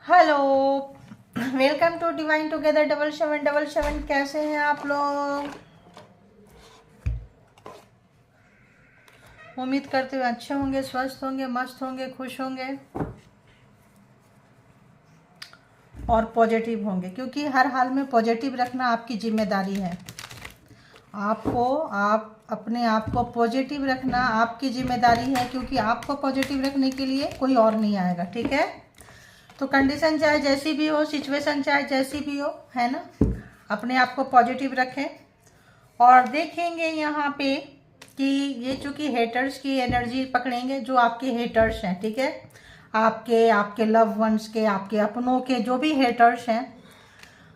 Hello, welcome to divine together 7777। कैसे हैं आप लोग? उम्मीद करते हुए अच्छे होंगे, स्वस्थ होंगे, मस्त होंगे, खुश होंगे और पॉजिटिव होंगे, क्योंकि हर हाल में पॉजिटिव रखना आपकी जिम्मेदारी है। आप अपने आप को पॉजिटिव रखना आपकी जिम्मेदारी है, क्योंकि आपको पॉजिटिव रखने के लिए कोई और नहीं आएगा। ठीक है, तो कंडीशन चाहे जैसी भी हो, सिचुएशन चाहे जैसी भी हो, है ना, अपने आप को पॉजिटिव रखें। और देखेंगे यहाँ पे कि ये चूँकि हेटर्स की एनर्जी पकड़ेंगे, जो आपके हेटर्स हैं, ठीक है, आपके लव वंस के, आपके अपनों के, जो भी हेटर्स हैं,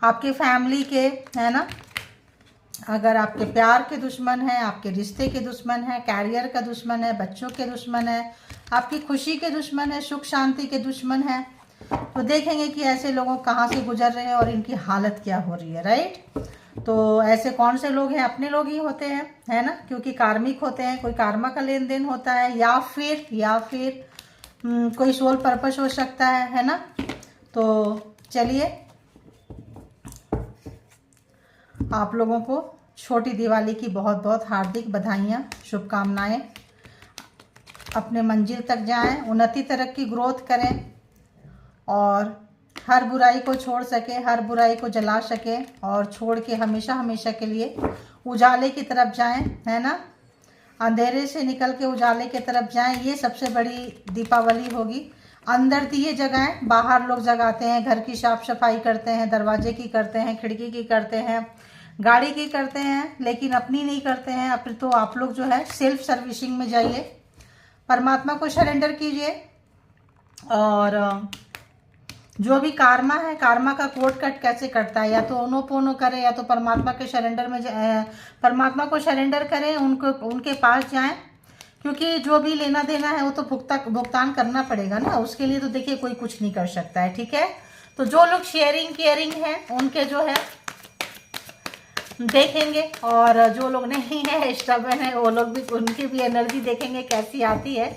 आपके फैमिली के, है ना, अगर आपके प्यार के दुश्मन हैं, आपके रिश्ते के दुश्मन हैं, कैरियर का दुश्मन है, बच्चों के दुश्मन है, आपकी खुशी के दुश्मन है, सुख शांति के दुश्मन है, तो देखेंगे कि ऐसे लोगों कहाँ से गुजर रहे हैं और इनकी हालत क्या हो रही है। राइट, तो ऐसे कौन से लोग हैं? अपने लोग ही होते हैं, है ना, क्योंकि कार्मिक होते हैं, कोई कार्मा का लेन देन होता है, या फिर कोई सोल पर्पस हो सकता है ना। तो चलिए, आप लोगों को छोटी दिवाली की बहुत बहुत हार्दिक बधाइयाँ, शुभकामनाएं। अपने मंजिल तक जाएं, उन्नति, तरक्की, ग्रोथ करें और हर बुराई को छोड़ सके, हर बुराई को जला सके और छोड़ के हमेशा हमेशा के लिए उजाले की तरफ जाएं, है ना, अंधेरे से निकल के उजाले की तरफ जाएं। ये सबसे बड़ी दीपावली होगी। अंदर दिए जगाएं, बाहर लोग जगाते हैं, घर की साफ सफाई करते हैं, दरवाजे की करते हैं, खिड़की की करते हैं, गाड़ी की करते हैं, लेकिन अपनी नहीं करते हैं। अब तो आप लोग जो है सेल्फ सर्विसिंग में जाइए, परमात्मा को सरेंडर कीजिए और जो भी कार्मा है, कार्मा का कोड कट कैसे करता है, या तो ओनोपोनो करें या तो परमात्मा के सरेंडर में परमात्मा को सरेंडर करें, उनके पास जाएं, क्योंकि जो भी लेना देना है वो तो भुगतान करना पड़ेगा ना। उसके लिए तो देखिए कोई कुछ नहीं कर सकता है। ठीक है, तो जो लोग शेयरिंग केयरिंग है उनके जो है देखेंगे, और जो लोग नहीं है, स्टबर्न है, वो लोग भी, उनकी भी एनर्जी देखेंगे कैसी आती है।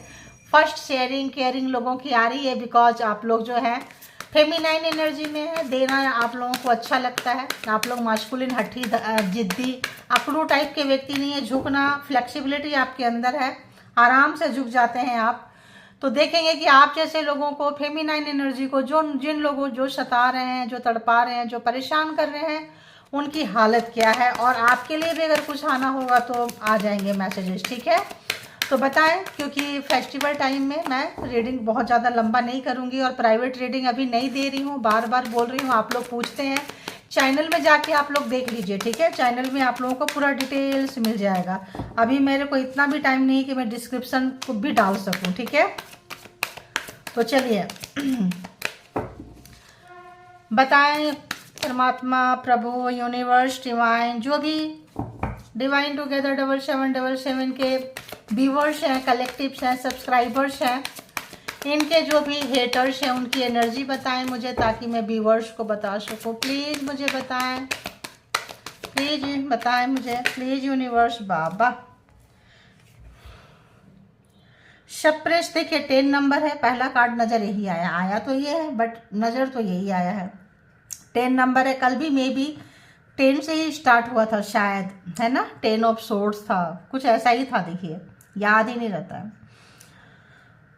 फर्स्ट शेयरिंग केयरिंग लोगों की आ रही है, बिकॉज आप लोग जो है फेमिनाइन एनर्जी में है, देना आप लोगों को अच्छा लगता है। आप लोग मास्कुलिन, हठी, जिद्दी, अकड़ू टाइप के व्यक्ति नहीं है। झुकना, फ्लेक्सिबिलिटी आपके अंदर है, आराम से झुक जाते हैं आप। तो देखेंगे कि आप जैसे लोगों को, फेमिनाइन एनर्जी को, जिन लोगों जो सता रहे हैं, जो तड़पा रहे हैं, जो परेशान कर रहे हैं, उनकी हालत क्या है। और आपके लिए भी अगर कुछ आना होगा तो आ जाएंगे मैसेजेस। ठीक है, तो बताएं, क्योंकि फेस्टिवल टाइम में मैं रीडिंग बहुत ज़्यादा लंबा नहीं करूंगी और प्राइवेट रीडिंग अभी नहीं दे रही हूँ। बार बार बोल रही हूँ, आप लोग पूछते हैं, चैनल में जाके आप लोग देख लीजिए। ठीक है, चैनल में आप लोगों को पूरा डिटेल्स मिल जाएगा। अभी मेरे को इतना भी टाइम नहीं कि मैं डिस्क्रिप्शन को भी डाल सकूँ। ठीक है, तो चलिए बताएं, परमात्मा, प्रभु, यूनिवर्स, डिवाइन, जो भी डिवाइन टुगेदर 7777 के व्यूवर्स हैं, कलेक्टिव्स हैं, सब्सक्राइबर्स हैं, इनके जो भी हेटर्स हैं, उनकी एनर्जी बताएं मुझे, ताकि मैं व्यूवर्स को बता सकूं। प्लीज़ मुझे बताएं, प्लीज़ बताएं मुझे, प्लीज़ यूनिवर्स बाबा। शप्रेश, देखिए 10 नंबर है, पहला कार्ड नज़र यही आया तो ये है, बट नज़र तो यही आया है। 10 नंबर है, कल भी मे बी 10 से ही स्टार्ट हुआ था शायद, है ना, 10 ऑफ सोर्ड्स था, कुछ ऐसा ही था, देखिए याद ही नहीं रहता है।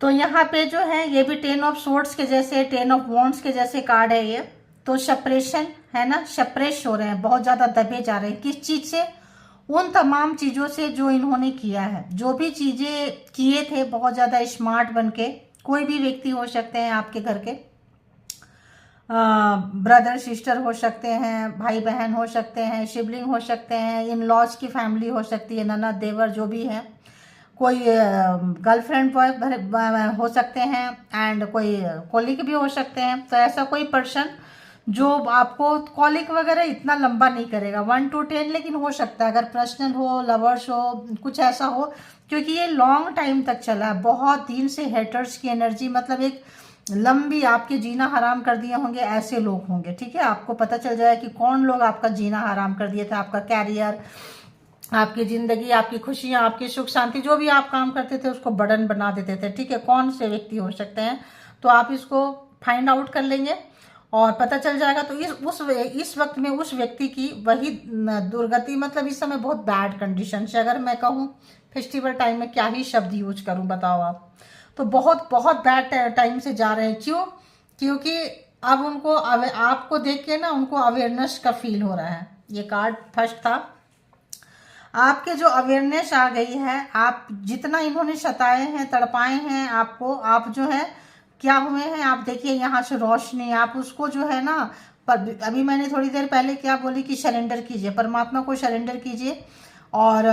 तो यहाँ पे जो है ये भी 10 ऑफ सोर्ड्स के जैसे, 10 ऑफ वॉन्ड्स के जैसे कार्ड है ये। तो सेपरेशन है ना, सेपरेश हो रहे हैं, बहुत ज़्यादा दबे जा रहे हैं। किस चीज़ से? उन तमाम चीज़ों से जो इन्होंने किया है, जो भी चीज़ें किए थे, बहुत ज़्यादा स्मार्ट बन के। कोई भी व्यक्ति हो सकते हैं आपके घर के, ब्रदर सिस्टर हो सकते हैं, भाई बहन हो सकते हैं, शिवलिंग हो सकते हैं, इन लॉज की फैमिली हो सकती है, ननद देवर जो भी है, कोई गर्लफ्रेंड बॉय हो सकते हैं, एंड कोई कॉलिक भी हो सकते हैं। तो ऐसा कोई पर्सन जो आपको कॉलिक वगैरह इतना लंबा नहीं करेगा, 1 to 10, लेकिन हो सकता है अगर पर्सनल हो, लवर्स हो, कुछ ऐसा हो, क्योंकि ये लॉन्ग टाइम तक चला है, बहुत दिन से हेटर्स की एनर्जी, मतलब एक लंबी, आपके जीना हराम कर दिए होंगे ऐसे लोग होंगे। ठीक है, आपको पता चल जाए कि कौन लोग आपका जीना हराम कर दिए थे, आपका कैरियर, आपकी जिंदगी, आपकी खुशियां, आपकी सुख शांति, जो भी आप काम करते थे उसको बर्डन बना देते थे। ठीक है, कौन से व्यक्ति हो सकते हैं, तो आप इसको फाइंड आउट कर लेंगे और पता चल जाएगा। तो इस वक्त में उस व्यक्ति की वही दुर्गति, मतलब इस समय बहुत बैड कंडीशन से, अगर मैं कहूँ फेस्टिवल टाइम में क्या ही शब्द यूज करूँ बताओ आप, तो बहुत बहुत बैड टाइम से जा रहे हैं। क्यों? क्योंकि अब उनको आपको देख के ना उनको अवेयरनेस का फील हो रहा है। ये कार्ड फर्स्ट था, आपके जो अवेयरनेस आ गई है, आप जितना इन्होंने सताए हैं, तड़पाए हैं आपको, आप जो है क्या हुए हैं, आप देखिए यहाँ से रोशनी, आप उसको जो है ना, पर अभी मैंने थोड़ी देर पहले क्या बोली कि सरेंडर कीजिए, परमात्मा को सरेंडर कीजिए और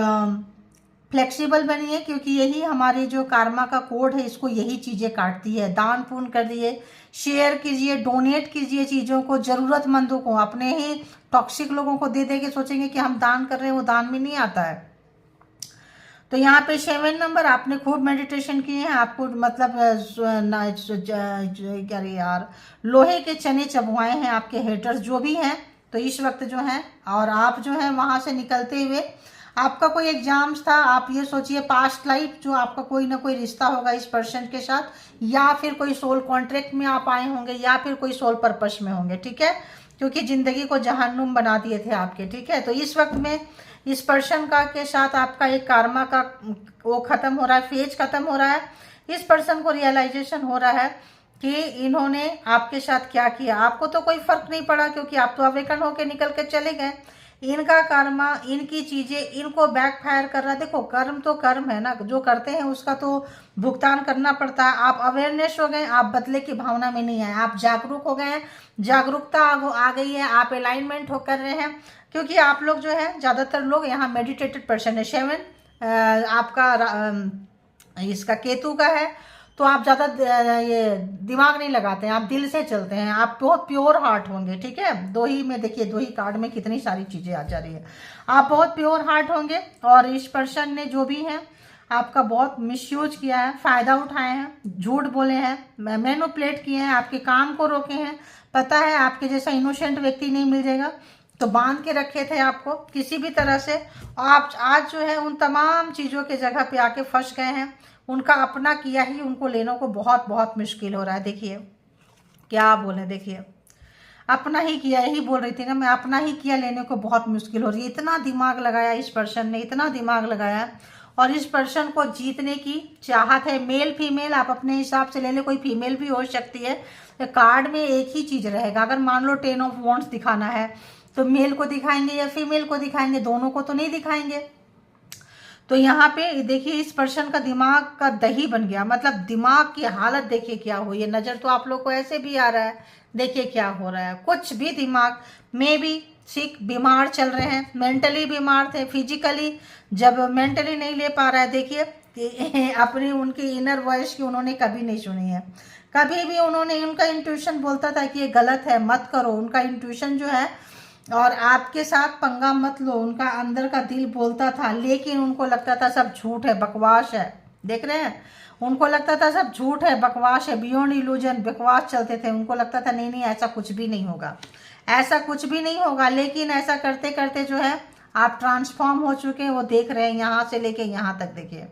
फ्लेक्सिबल बनिए, क्योंकि यही हमारे जो कार्मा का कोड है, इसको यही चीज़ें काटती है। दान पुण्य कर दिए, शेयर कीजिए, डोनेट कीजिए चीज़ों को, ज़रूरतमंदों को। अपने ही टॉक्सिक लोगों को दे दे के सोचेंगे कि हम दान कर रहे हैं, वो दान में नहीं आता है। तो यहाँ पे 7 नंबर, आपने खूब मेडिटेशन किए हैं, आपको मतलब क्या रे यार, लोहे के चने चबवाए हैं आपके हेटर्स जो भी हैं। तो इस वक्त जो है, और आप जो है वहाँ से निकलते हुए, आपका कोई एग्जाम्स था, आप ये सोचिए पास्ट लाइफ, जो आपका कोई ना कोई रिश्ता होगा इस पर्सन के साथ, या फिर कोई सोल कॉन्ट्रैक्ट में आप आए होंगे, या फिर कोई सोल पर्पस में होंगे, ठीक है, क्योंकि ज़िंदगी को जहन्नुम बना दिए थे आपके, ठीक है। तो इस वक्त में इस पर्सन का के साथ आपका एक कार्मा का वो खत्म हो रहा है, फेज खत्म हो रहा है। इस पर्सन को रियलाइजेशन हो रहा है कि इन्होंने आपके साथ क्या किया। आपको तो कोई फर्क नहीं पड़ा, क्योंकि आप तो अवेकन होके निकल के चले गए। इनका कर्मा, इनकी चीजें इनको बैकफायर कर रहा है। देखो, कर्म तो कर्म है ना, जो करते हैं उसका तो भुगतान करना पड़ता है। आप अवेयरनेस हो गए, आप बदले की भावना में नहीं आए, आप जागरूक हो गए हैं, जागरूकता आ गई है, आप अलाइनमेंट हो कर रहे हैं। क्योंकि आप लोग जो है, ज्यादातर लोग यहाँ मेडिटेटेड पर्सन है। 7 आपका इसका केतु का है, तो आप ज़्यादा ये दिमाग नहीं लगाते हैं, आप दिल से चलते हैं, आप बहुत प्योर हार्ट होंगे, ठीक है। दो ही में देखिए, दो ही कार्ड में कितनी सारी चीज़ें आ जा रही है। आप बहुत प्योर हार्ट होंगे, और इस पर्सन ने जो भी है आपका बहुत मिसयूज किया है, फ़ायदा उठाए हैं, झूठ बोले हैं, मैनिपुलेट किए हैं, आपके काम को रोके हैं। पता है आपके जैसा इनोसेंट व्यक्ति नहीं मिल जाएगा, तो बांध के रखे थे आपको किसी भी तरह से। आप आज जो है उन तमाम चीज़ों के जगह पे आके फंस गए हैं। उनका अपना किया ही उनको लेने को बहुत बहुत मुश्किल हो रहा है। देखिए क्या बोले, देखिए अपना ही किया, यही बोल रही थी ना मैं, अपना ही किया लेने को बहुत मुश्किल हो रही है। इतना दिमाग लगाया इस पर्सन ने, इतना दिमाग लगाया, और इस पर्सन को जीतने की चाहत है। मेल फीमेल आप अपने हिसाब से ले ले, कोई फीमेल भी हो सकती है। कार्ड में एक ही चीज़ रहेगा। अगर मान लो 10 ऑफ वॉन्ड्स दिखाना है, तो मेल को दिखाएंगे या फीमेल को दिखाएंगे, दोनों को तो नहीं दिखाएंगे। तो यहाँ पे देखिए, इस पर्सन का दिमाग का दही बन गया, मतलब दिमाग की हालत देखिए क्या हुई है। नज़र तो आप लोग को ऐसे भी आ रहा है, देखिए क्या हो रहा है। कुछ भी दिमाग में भी सिक बीमार चल रहे हैं, मेंटली बीमार थे, फिजिकली जब मेंटली नहीं ले पा रहा है। देखिए अपनी उनकी इनर वॉइस की उन्होंने कभी नहीं सुनी है, कभी भी उन्होंने, उनका इंट्यूशन बोलता था कि ये गलत है, मत करो। उनका इंट्यूशन जो है, और आपके साथ पंगा मत लो, उनका अंदर का दिल बोलता था, लेकिन उनको लगता था सब झूठ है, बकवास है। देख रहे हैं, उनको लगता था सब झूठ है, बकवास है, बियॉन्ड इल्यूजन, बकवास चलते थे। उनको लगता था नहीं नहीं, ऐसा कुछ भी नहीं होगा, ऐसा कुछ भी नहीं होगा। लेकिन ऐसा करते करते जो है आप ट्रांसफॉर्म हो चुके हैं। वो देख रहे हैं, यहाँ से लेके यहाँ तक देखिए,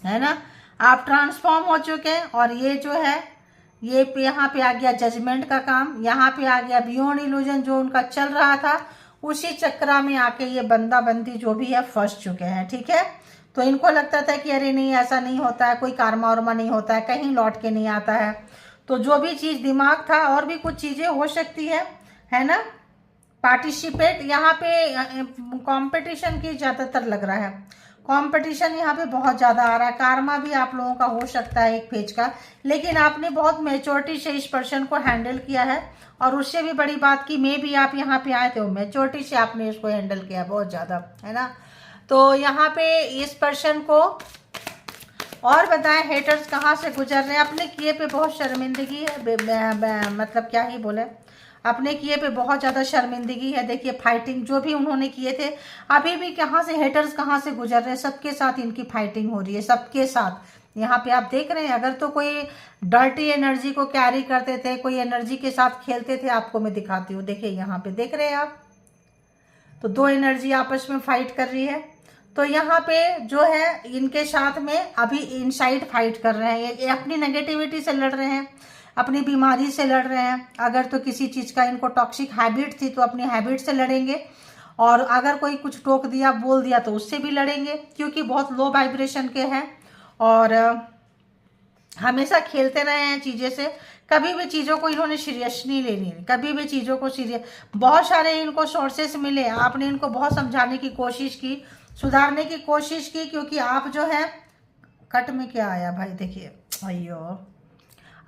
है ना, आप ट्रांसफॉर्म हो चुके हैं। और ये जो है, ये यहाँ पे आ गया जजमेंट का काम, यहाँ पे आ गया बियॉन्ड इल्यूजन जो उनका चल रहा था, उसी चक्रा में आके ये बंदा बंदी जो भी है फंस चुके हैं, ठीक है। तो इनको लगता था कि अरे नहीं, ऐसा नहीं होता है, कोई कारमा वारमा नहीं होता है, कहीं लौट के नहीं आता है। तो जो भी चीज़ दिमाग था, और भी कुछ चीज़ें हो सकती है ना। पार्टिसिपेट यहाँ पे कंपटीशन की ज़्यादातर लग रहा है, कंपटीशन यहाँ पे बहुत ज़्यादा आ रहा है। कार्मा भी आप लोगों का हो सकता है एक पेज का, लेकिन आपने बहुत मेच्योरिटी से इस पर्सन को हैंडल किया है। और उससे भी बड़ी बात की, मे भी आप यहाँ पे आए थे, मेच्योरिटी से आपने इसको हैंडल किया बहुत ज़्यादा, है ना। तो यहाँ पे इस पर्सन को और बताएं, हेटर्स कहाँ से गुजर रहे हैं। अपने किए पे बहुत शर्मिंदगी है, मतलब क्या ही बोले, अपने किए पे बहुत ज़्यादा शर्मिंदगी है। देखिए फाइटिंग जो भी उन्होंने किए थे, अभी भी कहाँ से हेटर्स कहाँ से गुजर रहे हैं, सबके साथ इनकी फाइटिंग हो रही है, सबके साथ। यहाँ पे आप देख रहे हैं, अगर तो कोई डर्टी एनर्जी को कैरी करते थे, कोई एनर्जी के साथ खेलते थे, आपको मैं दिखाती हूँ। देखिए यहाँ पे देख रहे हैं आप, तो दो एनर्जी आपस में फाइट कर रही है। तो यहाँ पे जो है इनके साथ में अभी इनसाइड फाइट कर रहे हैं, ये अपनी नेगेटिविटी से लड़ रहे हैं। अपनी बीमारी से लड़ रहे हैं। अगर तो किसी चीज़ का इनको टॉक्सिक हैबिट थी तो अपनी हैबिट से लड़ेंगे, और अगर कोई कुछ टोक दिया बोल दिया तो उससे भी लड़ेंगे, क्योंकि बहुत लो वाइब्रेशन के हैं और हमेशा खेलते रहे हैं चीज़ें से। कभी भी चीज़ों को इन्होंने सीरियस नहीं लेनी, कभी भी चीज़ों को सीरियस। बहुत सारे इनको सोर्सेस मिले, आपने इनको बहुत समझाने की कोशिश की, सुधारने की कोशिश की, क्योंकि आप जो है कट में क्या आया भाई देखिए, अयो,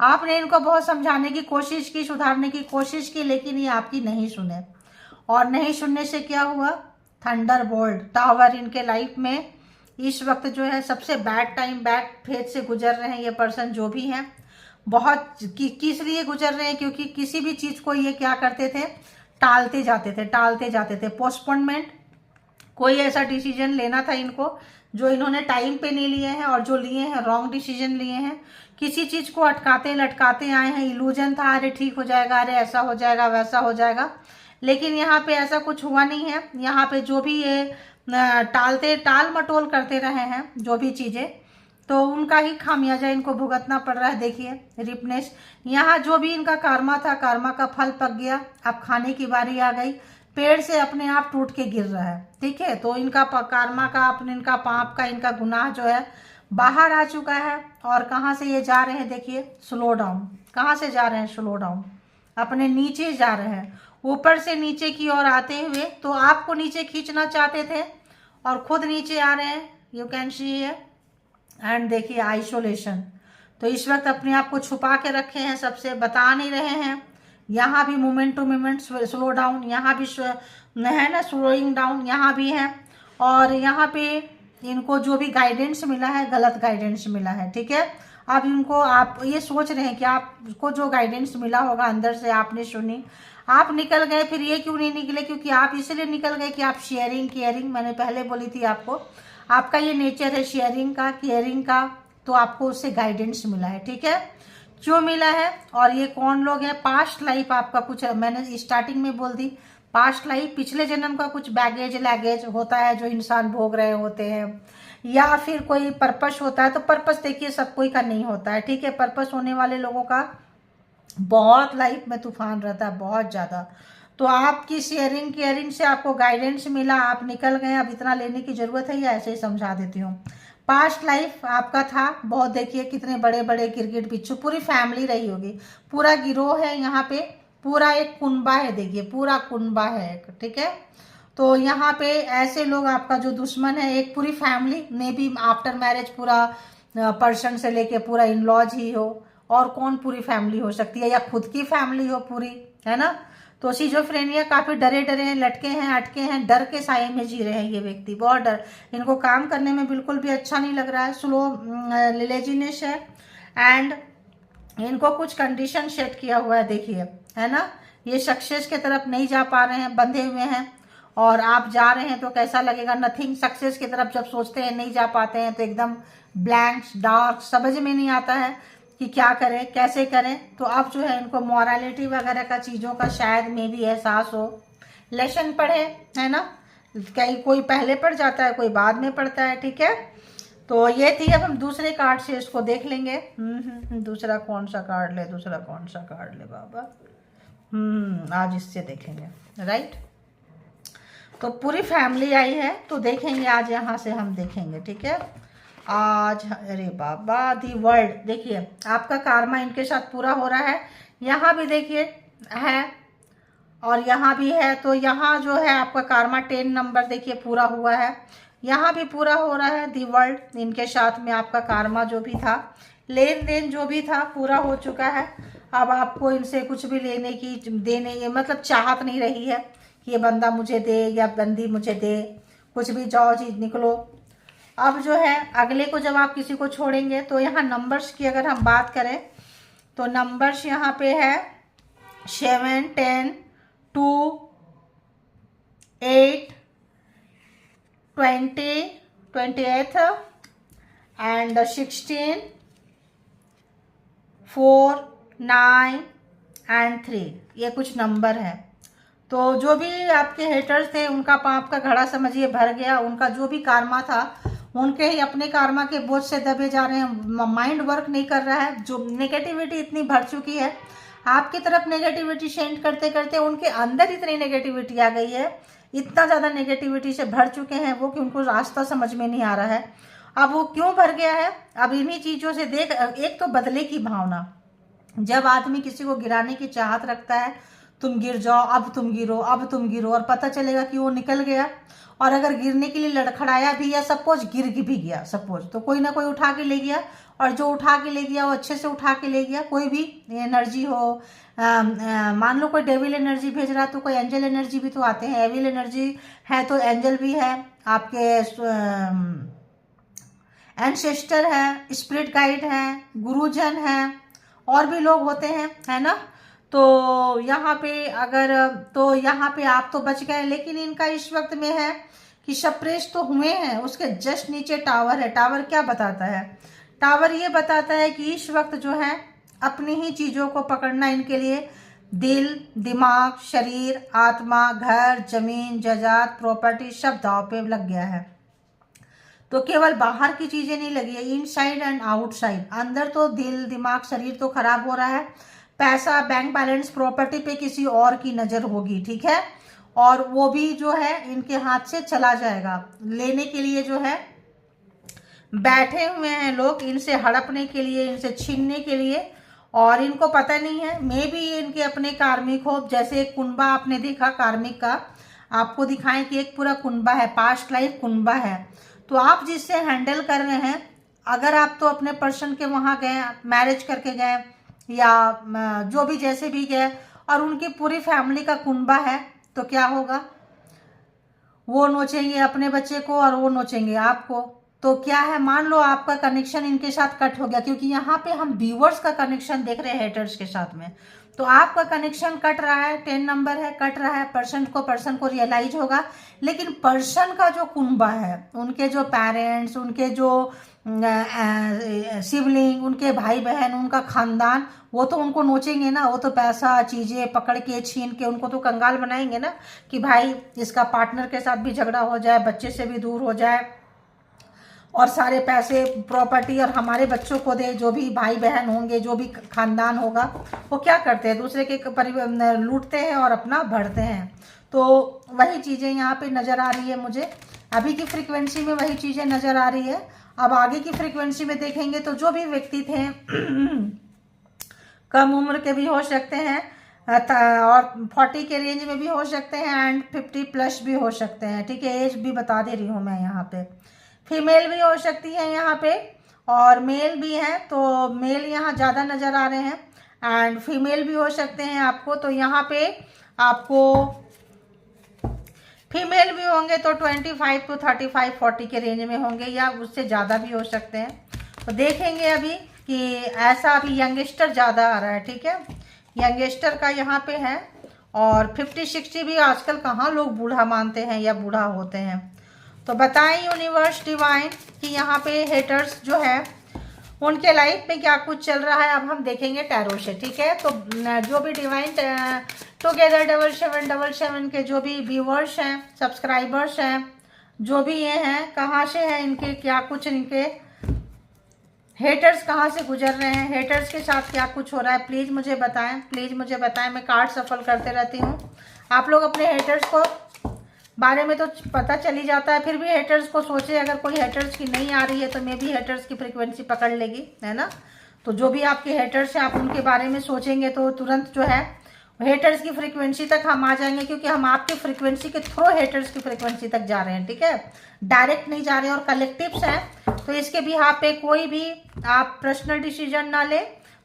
आपने इनको बहुत समझाने की कोशिश की, सुधारने की कोशिश की, लेकिन ये आपकी नहीं सुने। और नहीं सुनने से क्या हुआ, थंडरबोल्ट टावर इनके लाइफ में इस वक्त जो है सबसे बैड टाइम, बैड फेज से गुजर रहे हैं ये पर्सन जो भी हैं। बहुत किस लिए गुजर रहे हैं, क्योंकि किसी भी चीज़ को ये क्या करते थे, टालते जाते थे। पोस्टपोनमेंट, कोई ऐसा डिसीजन लेना था इनको जो इन्होंने टाइम पे नहीं लिए हैं, और जो लिए हैं रॉन्ग डिसीजन लिए हैं। किसी चीज़ को अटकाते लटकाते आए हैं, इल्यूजन था, अरे ठीक हो जाएगा, अरे ऐसा हो जाएगा, वैसा हो जाएगा, लेकिन यहाँ पे ऐसा कुछ हुआ नहीं है। यहाँ पे जो भी ये टाल मटोल करते रहे हैं जो भी चीज़ें, तो उनका ही खामियाजा इनको भुगतना पड़ रहा है। देखिए रिपनेस, यहाँ जो भी इनका कर्मा था, कर्मा का फल पक गया, अब खाने की बारी आ गई। पेड़ से अपने आप टूट के गिर रहा है, ठीक है। तो इनका कर्मा का, अपने इनका पाप का, इनका गुनाह जो है बाहर आ चुका है। और कहाँ से ये जा रहे हैं, देखिए स्लो डाउन, कहाँ से जा रहे हैं, स्लो डाउन, अपने नीचे जा रहे हैं, ऊपर से नीचे की ओर आते हुए। तो आपको नीचे खींचना चाहते थे और खुद नीचे आ रहे हैं, यू कैन सी है। एंड देखिए आइसोलेशन, तो इस वक्त अपने आप को छुपा के रखे हैं, सबसे बता नहीं रहे हैं। यहाँ भी moment to moment slow down, यहाँ भी है ना स्लोइंग डाउन, यहाँ भी है। और यहाँ पे इनको जो भी गाइडेंस मिला है, गलत गाइडेंस मिला है, ठीक है। अब इनको, आप ये सोच रहे हैं कि आपको जो गाइडेंस मिला होगा अंदर से, आपने सुनी, आप निकल गए। फिर ये क्यों नहीं निकले, क्योंकि आप इसलिए निकल गए कि आप शेयरिंग केयरिंग, मैंने पहले बोली थी आपको, आपका ये नेचर है शेयरिंग का, केयरिंग का, तो आपको उससे गाइडेंस मिला है, ठीक है। क्यों मिला है, और ये कौन लोग हैं, पास्ट लाइफ आपका कुछ, मैंने स्टार्टिंग में बोल दी, पास्ट लाइफ, पिछले जन्म का कुछ बैगेज लैगेज होता है जो इंसान भोग रहे होते हैं, या फिर कोई पर्पस होता है। तो पर्पस देखिए सब कोई का नहीं होता है, ठीक है। पर्पस होने वाले लोगों का बहुत लाइफ में तूफान रहता है, बहुत ज़्यादा। तो आपकी शेयरिंग केयरिंग से आपको गाइडेंस मिला, आप निकल गए। अब इतना लेने की ज़रूरत है या ऐसे ही समझा देती हूँ। पास्ट लाइफ आपका था बहुत, देखिए कितने बड़े बड़े गिरगिट बिच्छू, पूरी फैमिली रही होगी, पूरा गिरोह है यहाँ पे, पूरा एक कुनबा है, देखिए पूरा कुनबा है एक, ठीक है। तो यहाँ पे ऐसे लोग, आपका जो दुश्मन है, एक पूरी फैमिली में भी आफ्टर मैरिज पूरा पर्सन से लेके पूरा इन लॉज ही हो, और कौन पूरी फैमिली हो सकती है, या खुद की फैमिली हो पूरी, है ना। तो सिजोफ्रेनिया, काफ़ी डरे डरे हैं, लटके हैं, अटके हैं, डर के साए में जी रहे हैं ये व्यक्ति, बहुत डर, इनको काम करने में बिल्कुल भी अच्छा नहीं लग रहा है, स्लो लेजीनेस है। एंड इनको कुछ कंडीशन सेट किया हुआ है, देखिए, है ना। ये सक्सेस की तरफ नहीं जा पा रहे हैं, बंधे हुए हैं, और आप जा रहे हैं तो कैसा लगेगा, नथिंग। सक्सेस की तरफ जब सोचते हैं, नहीं जा पाते हैं, तो एकदम ब्लैंक, डार्क, समझ में नहीं आता है कि क्या करें, कैसे करें। तो अब जो है इनको मॉरलिटी वगैरह का चीज़ों का शायद में भी एहसास हो, लेसन पढ़े, है ना। कहीं कोई पहले पढ़ जाता है, कोई बाद में पढ़ता है, ठीक है। तो ये थी। अब हम दूसरे कार्ड से इसको देख लेंगे। दूसरा कौन सा कार्ड ले, दूसरा कौन सा कार्ड ले बाबा, आज इससे देखेंगे, राइट। तो पूरी फैमिली आई है, तो देखेंगे आज यहाँ से हम देखेंगे, ठीक है। आज, अरे बाबा, दी वर्ल्ड, देखिए आपका कार्मा इनके साथ पूरा हो रहा है। यहाँ भी देखिए है, और यहाँ भी है। तो यहाँ जो है आपका कार्मा 10 नंबर देखिए पूरा हुआ है, यहाँ भी पूरा हो रहा है। दी वर्ल्ड, इनके साथ में आपका कार्मा जो भी था, लेन देन जो भी था, पूरा हो चुका है। अब आपको इनसे कुछ भी लेने की, देने, मतलब चाहत नहीं रही है कि ये बंदा मुझे दे या बंदी मुझे दे, कुछ भी जाओ चीज निकलो। अब जो है अगले को जब आप किसी को छोड़ेंगे, तो यहाँ नंबर्स की अगर हम बात करें, तो नंबर्स यहाँ पे है 7, 10, 2, 8, 20, 28 एंड 16, 4, 9 एंड 3, ये कुछ नंबर है। तो जो भी आपके हेटर्स थे, उनका पाप का घड़ा समझिए भर गया, उनका जो भी कार्मा था उनके ही अपने कर्मा के बोझ से दबे जा रहे हैं, माइंड वर्क नहीं कर रहा है, जो नेगेटिविटी इतनी भर चुकी है, आपकी तरफ नेगेटिविटी सेंड करते करते उनके अंदर इतनी नेगेटिविटी आ गई है, इतना ज़्यादा नेगेटिविटी से भर चुके हैं वो कि उनको रास्ता समझ में नहीं आ रहा है। अब वो क्यों भर गया है, अब इन्हीं चीज़ों से देख, एक तो बदले की भावना, जब आदमी किसी को गिराने की चाहत रखता है, तुम गिर जाओ, अब तुम गिरो, अब तुम गिरो, और पता चलेगा कि वो निकल गया, और अगर गिरने के लिए लड़खड़ाया भी या सपोज गिर भी गया, सपोज, तो कोई ना कोई उठा के ले गया, और जो उठा के ले गया वो अच्छे से उठा के ले गया। कोई भी एनर्जी हो, मान लो कोई डेविल एनर्जी भेज रहा है तो कोई एंजल एनर्जी भी तो आते हैं, एविल एनर्जी है तो एंजल भी है, आपके एंसेस्टर है, स्पिरिट गाइड है, गुरुजन है, और भी लोग होते हैं, है ना। तो यहाँ पे यहाँ पे आप तो बच गए, लेकिन इनका इस वक्त में है कि सप्रेस तो हुए हैं, उसके जस्ट नीचे टावर है। टावर क्या बताता है, टावर ये बताता है कि इस वक्त जो है अपनी ही चीज़ों को पकड़ना इनके लिए दिल, दिमाग, शरीर, आत्मा, घर, जमीन, जायदाद, प्रॉपर्टी सब दांव पे लग गया है। तो केवल बाहर की चीज़ें नहीं लगी है, इनसाइड एंड आउटसाइड। अंदर तो दिल, दिमाग, शरीर तो खराब हो रहा है, पैसा, बैंक बैलेंस, प्रॉपर्टी पे किसी और की नज़र होगी, ठीक है, और वो भी जो है इनके हाथ से चला जाएगा। लेने के लिए जो है बैठे हुए हैं लोग, इनसे हड़पने के लिए, इनसे छीनने के लिए, और इनको पता नहीं है, मे भी इनके अपने कार्मिक हो। जैसे एक कुनबा आपने देखा कार्मिक का, आपको दिखाएं कि एक पूरा कुनबा है, पास्ट लाइफ कुनबा है। तो आप जिससे हैंडल कर रहे हैं, अगर आप तो अपने पर्सन के वहाँ गए, मैरिज करके गए, या जो भी जैसे भी गए, और उनकी पूरी फैमिली का कुनबा है, तो क्या होगा, वो नोचेंगे अपने बच्चे को और वो नोचेंगे आपको। तो क्या है, मान लो आपका कनेक्शन इनके साथ कट हो गया, क्योंकि यहाँ पे हम व्यूअर्स का कनेक्शन देख रहे हैं हेटर्स के साथ में, तो आपका कनेक्शन कट रहा है, 10 नंबर है, कट रहा है, पर्सन को रियलाइज होगा। लेकिन पर्सन का जो कुनबा है, उनके जो पेरेंट्स, उनके जो सिबलिंग, उनके भाई बहन, उनका खानदान, वो तो उनको नोचेंगे ना, वो तो पैसा, चीज़ें पकड़ के छीन के उनको तो कंगाल बनाएंगे ना, कि भाई इसका पार्टनर के साथ भी झगड़ा हो जाए, बच्चे से भी दूर हो जाए, और सारे पैसे, प्रॉपर्टी और हमारे बच्चों को दे। जो भी भाई बहन होंगे, जो भी खानदान होगा, वो क्या करते हैं, दूसरे के परिवार लूटते हैं और अपना बढ़ते हैं। तो वही चीज़ें यहाँ पे नज़र आ रही है मुझे, अभी की फ्रीक्वेंसी में वही चीज़ें नज़र आ रही है। अब आगे की फ्रीक्वेंसी में देखेंगे तो जो भी व्यक्ति थे कम उम्र के भी हो सकते हैं, और 40 के रेंज में भी हो सकते हैं, एंड 50 प्लस भी हो सकते हैं, ठीक है, एज भी बता दे रही हूँ मैं यहाँ पे। फीमेल भी हो सकती है यहाँ पे, और मेल भी है, तो मेल यहाँ ज़्यादा नज़र आ रहे हैं, एंड फीमेल भी हो सकते हैं आपको। तो यहाँ पे आपको फीमेल भी होंगे तो 25 to 35, 40 के रेंज में होंगे, या उससे ज़्यादा भी हो सकते हैं। तो देखेंगे अभी कि ऐसा अभी यंगस्टर ज़्यादा आ रहा है, ठीक है, यंगस्टर का यहाँ पे है। और 50-60 भी आजकल कहाँ लोग बूढ़ा मानते हैं या बूढ़ा होते हैं। तो बताएं यूनिवर्स डिवाइन कि यहाँ पे हेटर्स जो है उनके लाइफ में क्या कुछ चल रहा है, अब हम देखेंगे टैरो से, ठीक है। तो जो भी डिवाइन टुगेदर 7777 के जो भी व्यूवर्स हैं, सब्सक्राइबर्स हैं, जो भी ये हैं, कहाँ से हैं, इनके क्या कुछ, इनके हेटर्स कहाँ से गुजर रहे हैं, हेटर्स के साथ क्या कुछ हो रहा है, प्लीज़ मुझे बताएं, प्लीज़ मुझे बताएं। मैं कार्ड सफल करते रहती हूँ, आप लोग अपने हेटर्स को बारे में तो पता चली जाता है, फिर भी हेटर्स को सोचे, अगर कोई हेटर्स की नहीं आ रही है तो मे भी हेटर्स की फ्रीक्वेंसी पकड़ लेगी, है ना। तो जो भी आपके हेटर्स हैं, आप उनके बारे में सोचेंगे तो तुरंत जो है हेटर्स की फ्रीक्वेंसी तक हम आ जाएंगे, क्योंकि हम आपकी फ्रीक्वेंसी के थ्रू हेटर्स की फ्रीक्वेंसी तक जा रहे हैं, ठीक है, डायरेक्ट नहीं जा रहे हैं। और कलेक्टिव्स हैं, तो इसके भी यहाँ पे कोई भी आप पर्सनल डिसीजन ना ले।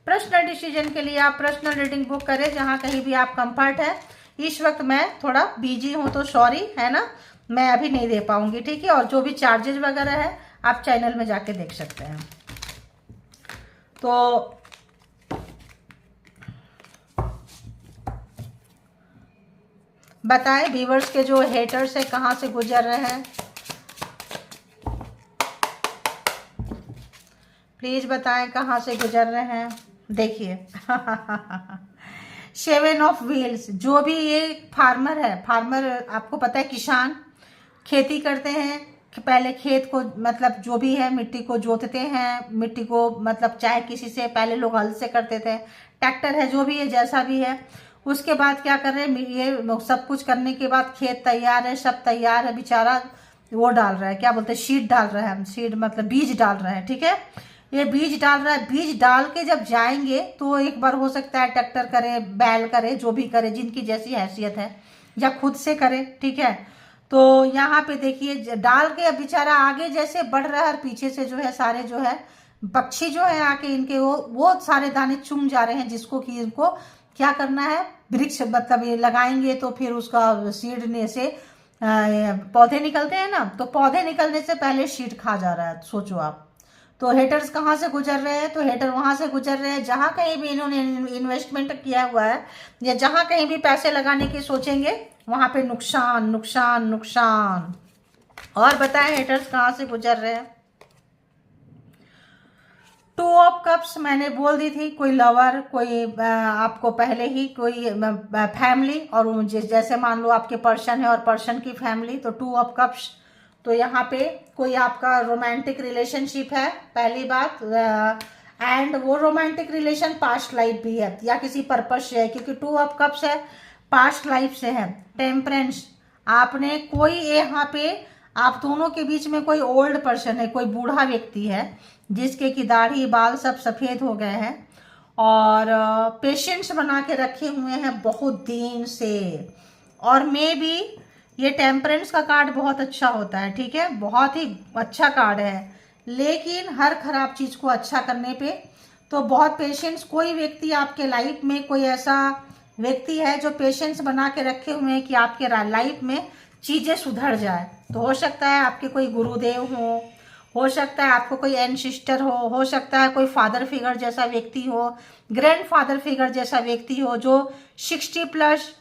पर्सनल डिसीजन के लिए आप पर्सनल रीडिंग बुक करें, जहाँ कहीं भी आप कंफर्ट है। इस वक्त मैं थोड़ा बिजी हूँ तो सॉरी, है ना, मैं अभी नहीं दे पाऊंगी, ठीक है। और जो भी चार्जेस वगैरह है आप चैनल में जाके देख सकते हैं। तो बताएं व्यूअर्स के जो हेटर्स है कहाँ से गुजर रहे हैं, प्लीज बताएं कहाँ से गुजर रहे हैं। देखिए 7 ऑफ व्हील्स, जो भी ये फार्मर है, फार्मर आपको पता है किसान खेती करते हैं, कि पहले खेत को मतलब जो भी है मिट्टी को जोतते हैं, मिट्टी को मतलब चाहे किसी से, पहले लोग हल से करते थे, ट्रैक्टर है, जो भी है जैसा भी है। उसके बाद क्या कर रहे हैं, ये सब कुछ करने के बाद खेत तैयार है, सब तैयार है, बेचारा वो डाल रहा है, क्या बोलते हैं, सीड डाल रहा है, सीड मतलब बीज डाल रहा है, ठीक है। ये बीज डाल रहा है, बीज डाल के जब जाएंगे तो एक बार हो सकता है ट्रैक्टर करे, बैल करे, जो भी करे, जिनकी जैसी हैसियत है, या खुद से करे, ठीक है। तो यहाँ पे देखिए डाल के अब बेचारा आगे जैसे बढ़ रहा है, और पीछे से जो है सारे जो है पक्षी जो है आके इनके वो सारे दाने चुम जा रहे हैं, जिसको कि इनको क्या करना है, वृक्ष मतलब ये लगाएंगे तो फिर उसका सीड ने से पौधे निकलते हैं ना, तो पौधे निकलने से पहले सीड खा जा रहा है, सोचो आप। तो हेटर्स कहाँ से गुजर रहे हैं, तो हेटर वहां से गुजर रहे हैं जहां कहीं भी इन्होंने इन्वेस्टमेंट किया हुआ है, या जहां कहीं भी पैसे लगाने की सोचेंगे वहां पे नुकसान नुकसान नुकसान। और बताएं हेटर्स कहाँ से गुजर रहे हैं। टू ऑफ कप्स मैंने बोल दी थी, कोई लवर, कोई आपको पहले ही कोई फैमिली, और जैसे मान लो आपके पर्सन है और पर्सन की फैमिली, तो टू ऑफ कप्स। तो यहाँ पे कोई आपका रोमांटिक रिलेशनशिप है, पहली बात, एंड वो रोमांटिक रिलेशन पास्ट लाइफ भी है या किसी पर्पज से है, क्योंकि टू ऑफ कप्स है, पास्ट लाइफ से है। टेम्परेंस, आपने कोई यहाँ पे आप दोनों के बीच में कोई ओल्ड पर्सन है, कोई बूढ़ा व्यक्ति है जिसके की दाढ़ी बाल सब सफ़ेद हो गए हैं, और पेशेंस बना के रखे हुए हैं बहुत दिन से। और मे बी ये टेम्परेंस का कार्ड बहुत अच्छा होता है, ठीक है, बहुत ही अच्छा कार्ड है, लेकिन हर खराब चीज़ को अच्छा करने पे तो बहुत पेशेंस, कोई व्यक्ति आपके लाइफ में कोई ऐसा व्यक्ति है जो पेशेंस बना के रखे हुए हैं कि आपके लाइफ में चीज़ें सुधर जाए। तो हो सकता है आपके कोई गुरुदेव हो सकता है आपको कोई एनसिस्टर हो सकता है कोई फादर फिगर जैसा व्यक्ति हो, ग्रैंड फादर फिगर जैसा व्यक्ति हो, जो 60+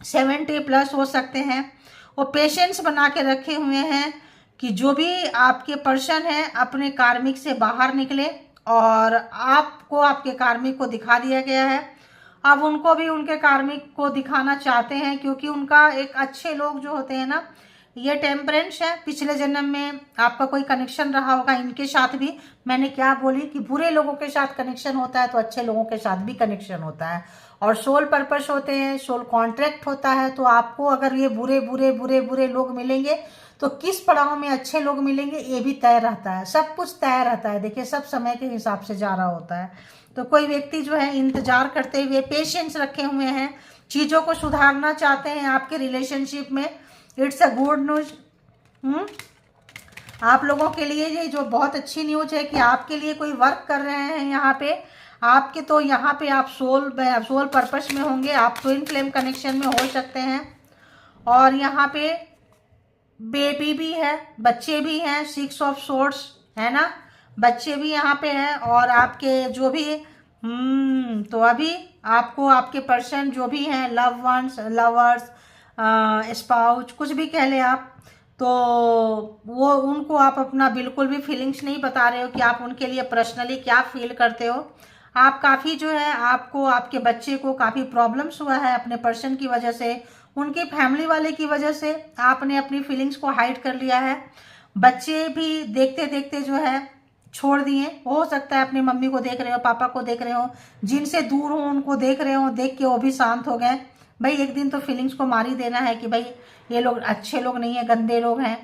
70+ हो सकते हैं। वो पेशेंस बना के रखे हुए हैं कि जो भी आपके पर्सन है अपने कार्मिक से बाहर निकले, और आपको आपके कार्मिक को दिखा दिया गया है, अब उनको भी उनके कार्मिक को दिखाना चाहते हैं, क्योंकि उनका एक अच्छे लोग जो होते हैं ना, ये टेम्परेंस है, पिछले जन्म में आपका कोई कनेक्शन रहा होगा इनके साथ भी। मैंने क्या बोली कि बुरे लोगों के साथ कनेक्शन होता है तो अच्छे लोगों के साथ भी कनेक्शन होता है, और सोल पर्पस होते हैं, सोल कॉन्ट्रैक्ट होता है। तो आपको अगर ये बुरे बुरे बुरे बुरे लोग मिलेंगे तो किस पड़ाव में अच्छे लोग मिलेंगे ये भी तय रहता है, सब कुछ तय रहता है। देखिए सब समय के हिसाब से जा रहा होता है। तो कोई व्यक्ति जो है इंतजार करते हुए पेशेंस रखे हुए हैं, चीज़ों को सुधारना चाहते हैं आपके रिलेशनशिप में। It's a good news. आप लोगों के लिए ये जो बहुत अच्छी न्यूज है कि आपके लिए कोई वर्क कर रहे हैं यहाँ पे आपके, तो यहाँ पे आप सोल पर्पस में होंगे, आप ट्विन फ्लेम कनेक्शन में हो सकते हैं। और यहाँ पे बेबी भी है, बच्चे भी हैं, 6 ऑफ सोर्ड्स है ना, बच्चे भी यहाँ पे हैं। और आपके जो भी तो अभी आपको आपके पर्सन जो भी हैं, लव वंस, लवर्स, स्पाउस, कुछ भी कह लें आप, तो वो उनको आप अपना बिल्कुल भी फीलिंग्स नहीं बता रहे हो कि आप उनके लिए पर्सनली क्या फील करते हो। आप काफ़ी जो है आपको आपके बच्चे को काफ़ी प्रॉब्लम्स हुआ है अपने पर्सन की वजह से, उनके फैमिली वाले की वजह से आपने अपनी फीलिंग्स को हाइड कर लिया है। बच्चे भी देखते देखते जो है छोड़ दिए, हो सकता है अपनी मम्मी को देख रहे हो, पापा को देख रहे हो, जिनसे दूर हो उनको देख रहे हो, देख के वो भी शांत हो गए। भाई एक दिन तो फीलिंग्स को मार ही देना है कि भाई ये लोग अच्छे लोग नहीं है, गंदे लोग हैं,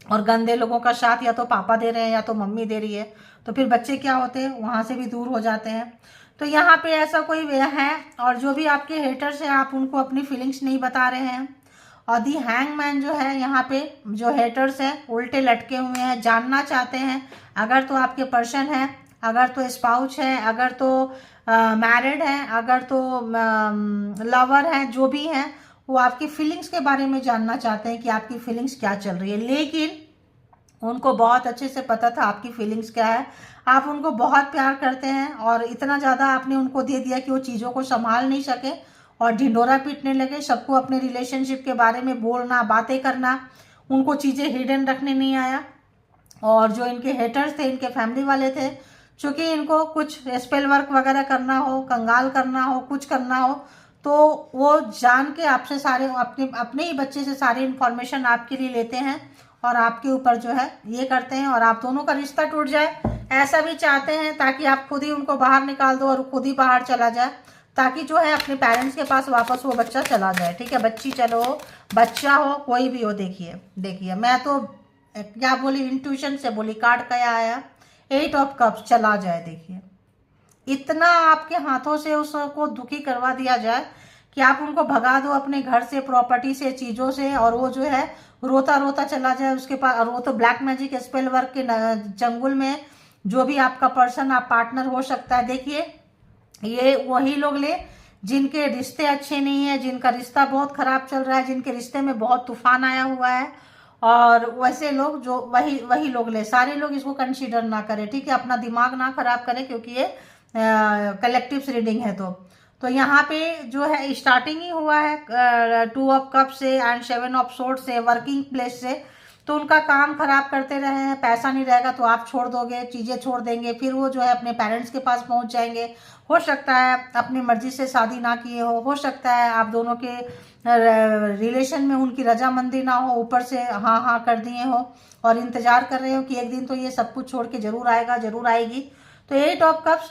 और गंदे लोगों का साथ या तो पापा दे रहे हैं या तो मम्मी दे रही है, तो फिर बच्चे क्या होते हैं वहाँ से भी दूर हो जाते हैं। तो यहाँ पे ऐसा कोई वे है, और जो भी आपके हेटर्स हैं आप उनको अपनी फीलिंग्स नहीं बता रहे हैं। और दी हैंगमैन जो है यहाँ पे जो हेटर्स हैं उल्टे लटके हुए हैं, जानना चाहते हैं, अगर तो आपके पर्सन है, अगर तो स्पाउस है, अगर तो मैरिड है, अगर तो लवर है, जो भी हैं वो आपकी फीलिंग्स के बारे में जानना चाहते हैं कि आपकी फीलिंग्स क्या चल रही है। लेकिन उनको बहुत अच्छे से पता था आपकी फीलिंग्स क्या है, आप उनको बहुत प्यार करते हैं, और इतना ज़्यादा आपने उनको दे दिया कि वो चीज़ों को संभाल नहीं सके और ढिंडोरा पीटने लगे, सबको अपने रिलेशनशिप के बारे में बोलना, बातें करना, उनको चीज़ें हिडन रखने नहीं आया। और जो इनके हेटर्स थे, इनके फैमिली वाले थे, चूँकि इनको कुछ स्पेल वर्क वगैरह करना हो, कंगाल करना हो, कुछ करना हो, तो वो जान के आपसे सारे अपने ही बच्चे से सारी इन्फॉर्मेशन आपके लिए लेते हैं और आपके ऊपर जो है ये करते हैं और आप दोनों का रिश्ता टूट जाए, ऐसा भी चाहते हैं, ताकि आप खुद ही उनको बाहर निकाल दो और खुद ही बाहर चला जाए, ताकि जो है अपने पेरेंट्स के पास वापस वो बच्चा चला जाए। ठीक है, बच्ची चलो, बच्चा हो, कोई भी हो। देखिए मैं तो क्या बोली, इंट्यूशन से बोली, कार्ड क्या आया, 8 ऑफ कप्स चला जाए। देखिए इतना आपके हाथों से उसको दुखी करवा दिया जाए कि आप उनको भगा दो अपने घर से, प्रॉपर्टी से, चीज़ों से, और वो जो है रोता रोता चला जाए उसके पास। और वो तो ब्लैक मैजिक स्पेल वर्क के चंगुल में जो भी आपका पर्सन, आप पार्टनर हो सकता है। देखिए ये वही लोग ले जिनके रिश्ते अच्छे नहीं है, जिनका रिश्ता बहुत खराब चल रहा है, जिनके रिश्ते में बहुत तूफान आया हुआ है, और वैसे लोग जो वही लोग ले। सारे लोग इसको कंसीडर ना करें, ठीक है, अपना दिमाग ना खराब करें, क्योंकि ये कलेक्टिव रीडिंग है। तो यहाँ पे जो है स्टार्टिंग ही हुआ है 2 ऑफ कप से एंड 7 ऑफ सोर्ड से, वर्किंग प्लेस से। तो उनका काम खराब करते रहे हैं, पैसा नहीं रहेगा तो आप छोड़ दोगे, चीज़ें छोड़ देंगे, फिर वो जो है अपने पेरेंट्स के पास पहुंच जाएंगे। हो सकता है अपनी मर्जी से शादी ना किए हो सकता है आप दोनों के रिलेशन में उनकी रजामंदी ना हो, ऊपर से हाँ हाँ कर दिए हो और इंतजार कर रहे हो कि एक दिन तो ये सब कुछ छोड़ के जरूर आएगा, जरूर आएगी। तो 8 ऑफ कप्स,